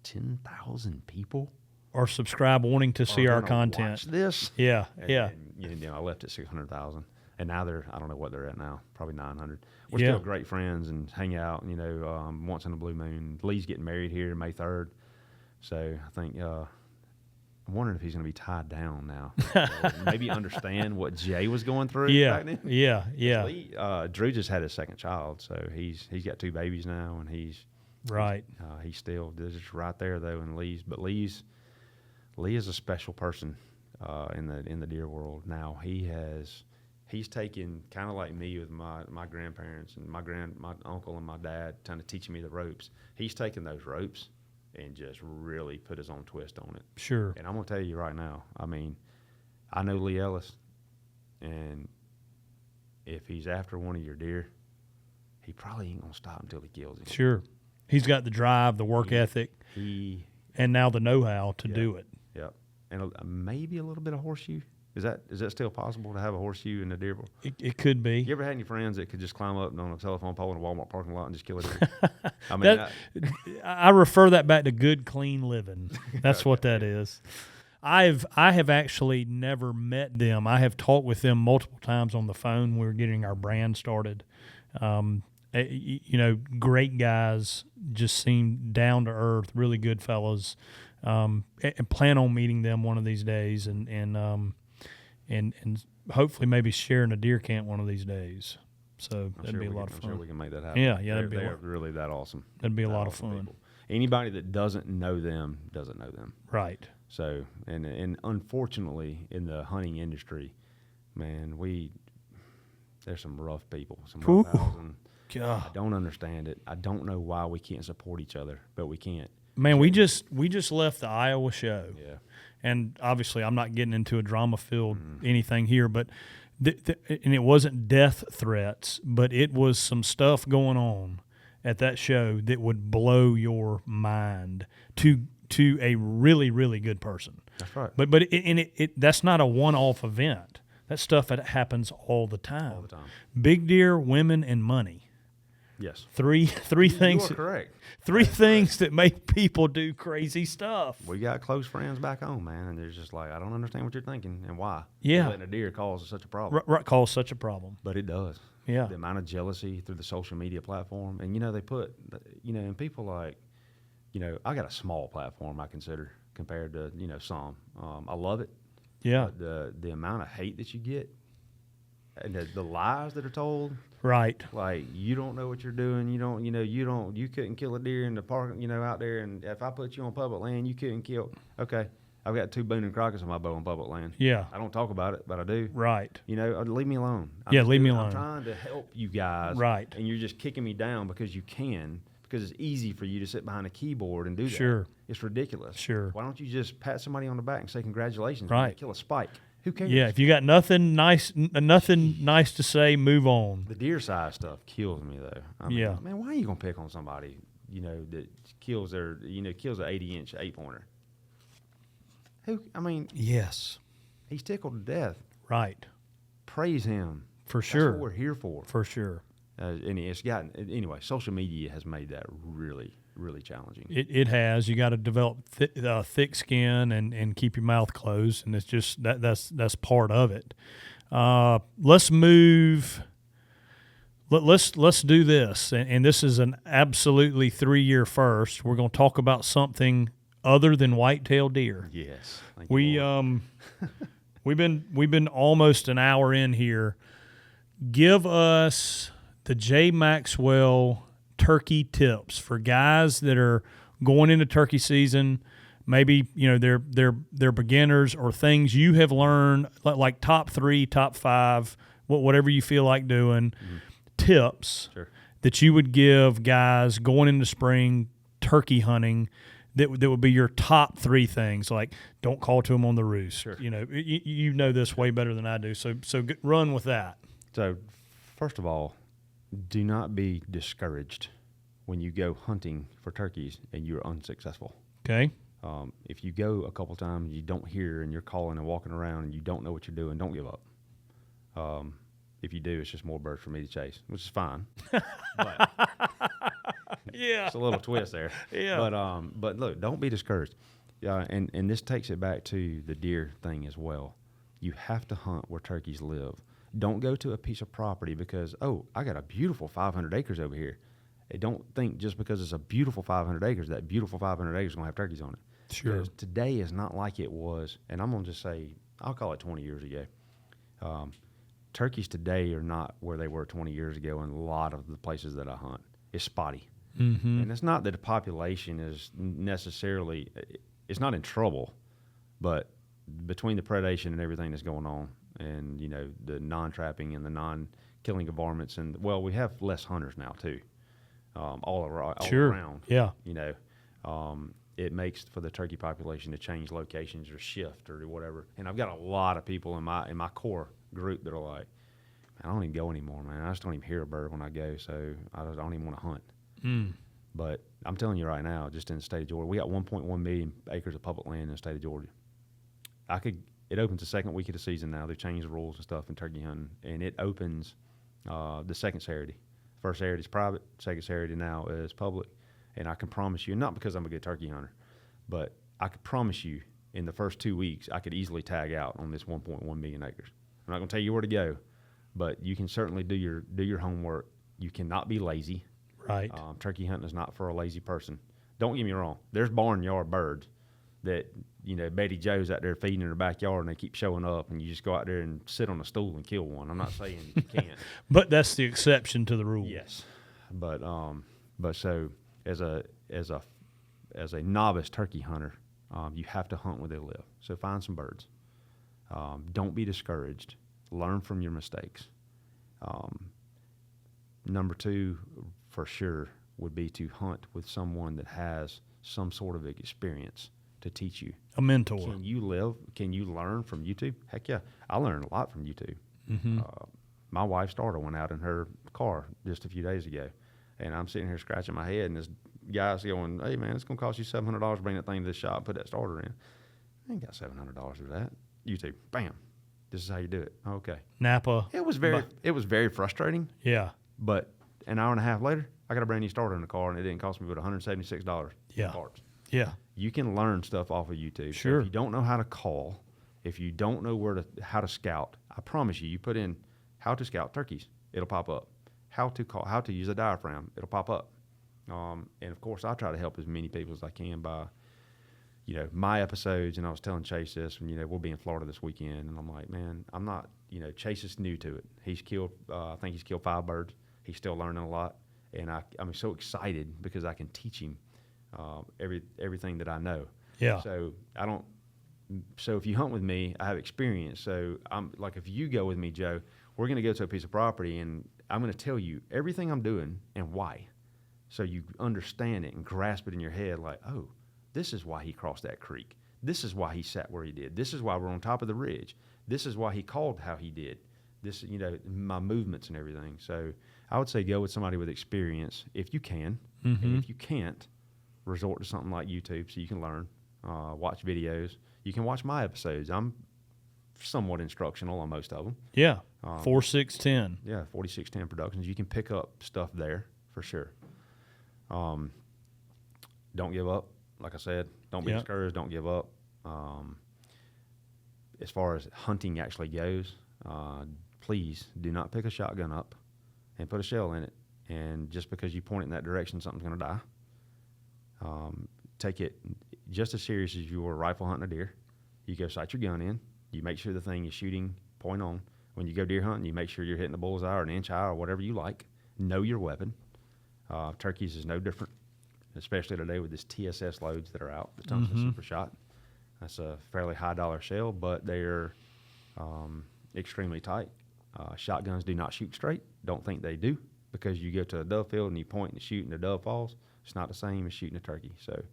10,000 people? Or subscribe wanting to see our content. Watch this? Yeah, And, I left at 600,000. And now I don't know what they're at now, probably 900. We're Yeah. still great friends and hang out, once in a blue moon. Lee's getting married here May 3rd. So I think, I'm wondering if he's going to be tied down now. Maybe understand what Jay was going through back then. Yeah. Lee, Drew just had his second child, so he's got 2 babies now, and he's still just right there though in Lee is a special person in the deer world. Now he's taken, kind of like me with my grandparents and my uncle and my dad kind of teaching me the ropes. He's taken those ropes and just really put his own twist on it. Sure. And I'm going to tell you right now, I mean, I know Lee Ellis, and if he's after one of your deer, he probably ain't going to stop until he kills him. Sure. He's got the drive, the work ethic, and now the know-how to do it. Yep. And maybe a little bit of horseshoe. Is that still possible to have a horseshoe in the deer bowl? It could be. You ever had any friends that could just climb up on a telephone pole in a Walmart parking lot and just kill a deer? I mean, I refer that back to good, clean living. That's what that is. I have actually never met them. I have talked with them multiple times on the phone. We were getting our brand started. Great guys, just seem down to earth, really good fellas. And plan on meeting them one of these days, and hopefully maybe sharing a deer camp one of these days. So that'd be a lot of fun. I'm sure we can make that happen. Yeah, that'd be they're really that awesome. That'd be a lot of fun. People. Anybody that doesn't know them doesn't know them. Right. So, and unfortunately, in the hunting industry, man, there's some rough people. Some rough housing. God. I don't understand it. I don't know why we can't support each other, but we can't. Man, we just left the Iowa show. Yeah. And obviously, I'm not getting into a drama-filled anything here, but and it wasn't death threats, but it was some stuff going on at that show that would blow your mind to a really, really good person. That's right. But that's not a one-off event. That stuff happens all the time. All the time. Big deer, women, and money. Yes. Three things. You are correct. Three things that make people do crazy stuff. We got close friends back home, man, and they're just like, I don't understand what you're thinking and why. Yeah. Letting a deer cause such a problem. Cause such a problem. But it does. Yeah. The amount of jealousy through the social media platform. And, they put, and people like, I got a small platform, I consider, compared to, some. I love it. Yeah. The amount of hate that you get and the lies that are told. Right. Like, you don't know what you're doing. You couldn't kill a deer in the park, out there. And if I put you on public land, you couldn't kill. Okay. I've got 2 Boone and Crockett's on my bow on public land. Yeah. I don't talk about it, but I do. Right. Leave me alone. Leave me alone. I'm trying to help you guys. Right. And you're just kicking me down because it's easy for you to sit behind a keyboard and do that. Sure. It's ridiculous. Sure. Why don't you just pat somebody on the back and say congratulations? Right. When you kill a spike. Who cares? Yeah, if you got nothing nice to say, move on. The deer size stuff kills me though. I mean, yeah. Man, why are you gonna pick on somebody that kills an 80-inch 8-pointer? Yes. He's tickled to death. Right. Praise him. For sure. That's what we're here for. For sure. And it's gotten anyway. Social media has made that really, really challenging. It has. You got to develop thick skin and keep your mouth closed, and it's just that's part of it. Let's move. Let's do this, and this is an absolutely 3-year first. We're going to talk about something other than whitetail deer. Yes. We've been almost an hour in here. Give us the Jay Maxwell turkey tips for guys that are going into turkey season. Maybe they're beginners, or things you have learned, like top 3, top 5, whatever you feel like doing. Tips Sure. that you would give guys going into spring turkey hunting that would be your top three things? Like, don't call to them on the roost. Sure. You know this way better than I do. So run with that. So, first of all, do not be discouraged when you go hunting for turkeys and you're unsuccessful. Okay. If you go a couple times, you don't hear, and you're calling and walking around, and you don't know what you're doing, don't give up. If you do, it's just more birds for me to chase, which is fine. But Yeah. it's a little twist there. Yeah. But look, don't be discouraged. And this takes it back to the deer thing as well. You have to hunt where turkeys live. Don't go to a piece of property because, I got a beautiful 500 acres over here. Don't think just because it's a beautiful 500 acres, that beautiful 500 acres is going to have turkeys on it. Sure. Because today is not like it was, and I'm going to just say, I'll call it 20 years ago. Turkeys today are not where they were 20 years ago in a lot of the places that I hunt. It's spotty. Mm-hmm. And it's not that the population is necessarily, it's not in trouble, but between the predation and everything that's going on, and, the non-trapping and the non-killing of varmints, and, we have less hunters now, too. All around. Yeah. It makes for the turkey population to change locations or shift or whatever. And I've got a lot of people in my core group that are like, I don't even go anymore, man. I just don't even hear a bird when I go, so I don't even want to hunt. Mm. But I'm telling you right now, just in the state of Georgia, we got 1.1 million acres of public land in the state of Georgia. It opens the second week of the season now. They've changed the rules and stuff in turkey hunting, and it opens the second Saturday. First Saturday is private, second Saturday now is public. And I can promise you, not because I'm a good turkey hunter, but I can promise you in the first 2 weeks, I could easily tag out on this 1.1 million acres. I'm not going to tell you where to go, but you can certainly do your homework. You cannot be lazy. Right. Turkey hunting is not for a lazy person. Don't get me wrong. There's barnyard birds that, Betty Jo's out there feeding in her backyard and they keep showing up and you just go out there and sit on a stool and kill one. I'm not saying you can't. But that's the exception to the rule. Yes. But so as a novice turkey hunter, you have to hunt where they live. So find some birds. Don't be discouraged. Learn from your mistakes. Number two, for sure, would be to hunt with someone that has some sort of experience to teach you. A mentor. Can you learn from YouTube? Heck yeah. I learned a lot from YouTube. Mm-hmm. My wife's starter went out in her car just a few days ago, and I'm sitting here scratching my head, and this guy's going, hey, man, it's going to cost you $700 to bring that thing to the shop and put that starter in. I ain't got $700 for that. YouTube, bam. This is how you do it. Okay. Napa. It was very frustrating. Yeah. But an hour and a half later, I got a brand new starter in the car, and it didn't cost me but $176 Yeah. parts. Yeah. You can learn stuff off of YouTube. Sure. So if you don't know how to call, if you don't know how to scout, I promise you put in how to scout turkeys, it'll pop up. How to call, how to use a diaphragm, it'll pop up. And of course, I try to help as many people as I can by, my episodes. And I was telling Chase this, and we'll be in Florida this weekend, and I'm like, man, I'm not, Chase is new to it. He's killed, I think he's killed 5 birds. He's still learning a lot, and I'm so excited because I can teach him everything that I know. Yeah. So if you hunt with me, I have experience. So I'm like, if you go with me, Joe, we're going to go to a piece of property, and I'm going to tell you everything I'm doing and why. So you understand it and grasp it in your head like, oh, this is why he crossed that creek. This is why he sat where he did. This is why we're on top of the ridge. This is why he called how he did. This, my movements and everything. So I would say go with somebody with experience if you can. Mm-hmm. And if you can't, resort to something like YouTube so you can learn, watch videos. You can watch my episodes. I'm somewhat instructional on most of them. Yeah. 4610. Yeah, 4610 Productions. You can pick up stuff there for sure. Don't give up. Like I said, don't be discouraged. Don't give up. As far as hunting actually goes, please do not pick a shotgun up and put a shell in it. And just because you point it in that direction, something's going to die. Take it just as serious as you were rifle hunting a deer. You go sight your gun in. You make sure the thing is shooting point on. When you go deer hunting, you make sure you're hitting the bullseye or an inch high or whatever you like. Know your weapon. Turkeys is no different, especially today with this TSS loads that are out, the tungsten super shot. That's a fairly high dollar shell, but they're extremely tight. Shotguns do not shoot straight. Don't think they do, because you go to a dove field and you point and shoot and the dove falls. It's not the same as shooting a turkey. So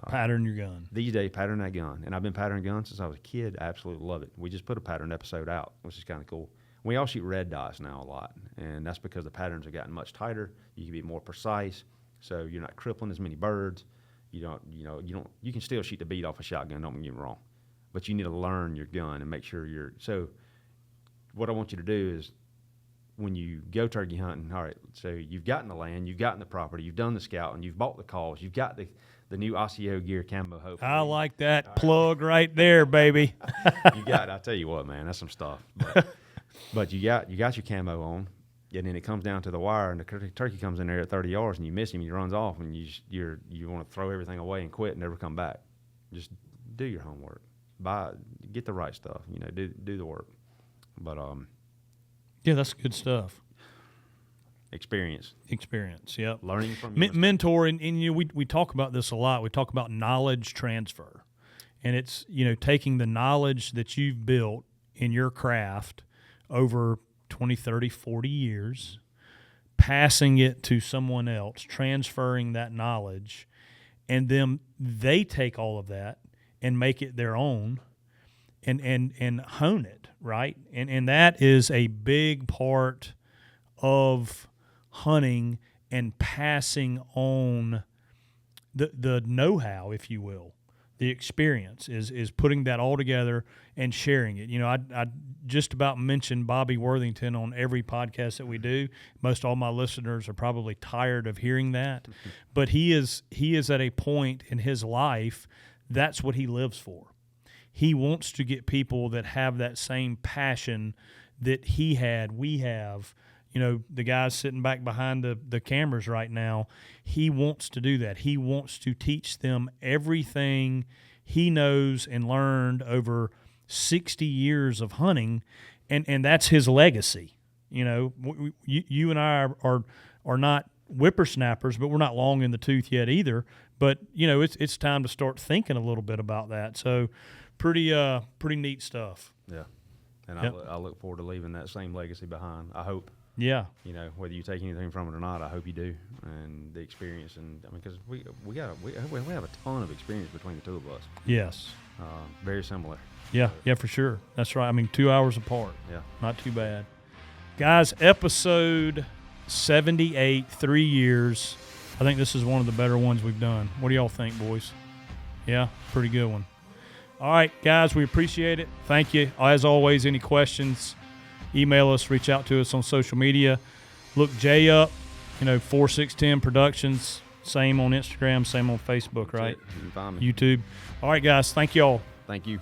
Pattern your gun. These days, pattern that gun. And I've been patterning guns since I was a kid. I absolutely love it. We just put a pattern episode out, which is kind of cool. We all shoot red dots now a lot, and that's because the patterns have gotten much tighter. You can be more precise, so you're not crippling as many birds. You can still shoot the beat off a shotgun, don't get me wrong. But you need to learn your gun and make sure so what I want you to do is when you go turkey hunting, all right, so you've gotten the land, you've gotten the property, you've done the scouting, you've bought the calls, you've got the new Osseo gear camo hope. I like that plug right there, baby. I tell you what, man, that's some stuff. But you got your camo on, and then it comes down to the wire, and the turkey comes in there at 30 yards, and you miss him, and he runs off, and you want to throw everything away and quit and never come back. Just do your homework. Get the right stuff. Do the work. But yeah, that's good stuff. Experience, yep. Learning from mentor, and we talk about this a lot. We talk about knowledge transfer, and it's taking the knowledge that you've built in your craft over 20, 30, 40 years, passing it to someone else, transferring that knowledge, and then they take all of that and make it their own and hone it, right? And that is a big part of hunting and passing on the know-how, if you will. The experience is putting that all together and sharing it. I just about mentioned Bobby Worthington on every podcast that we do. Most all my listeners are probably tired of hearing that, but he is at a point in his life that's what he lives for. He wants to get people that have that same passion that he had, we have. The guys sitting back behind the cameras right now, he wants to do that. He wants to teach them everything he knows and learned over 60 years of hunting, and that's his legacy. You and I are not whippersnappers, but we're not long in the tooth yet either. But, it's time to start thinking a little bit about that. So pretty neat stuff. Yeah. And yep. I look forward to leaving that same legacy behind, I hope. Yeah. Whether you take anything from it or not, I hope you do. And the experience, because we have a ton of experience between the two of us. Yes. Very similar. Yeah, for sure. That's right. 2 hours apart. Yeah. Not too bad. Guys, episode 78, 3 years. I think this is one of the better ones we've done. What do y'all think, boys? Yeah, pretty good one. All right, guys, we appreciate it. Thank you. As always, any questions, email us, reach out to us on social media. Look Jay up, 4610 Productions. Same on Instagram, same on Facebook, right? You can find me. YouTube. All right, guys, thank y'all. Thank you.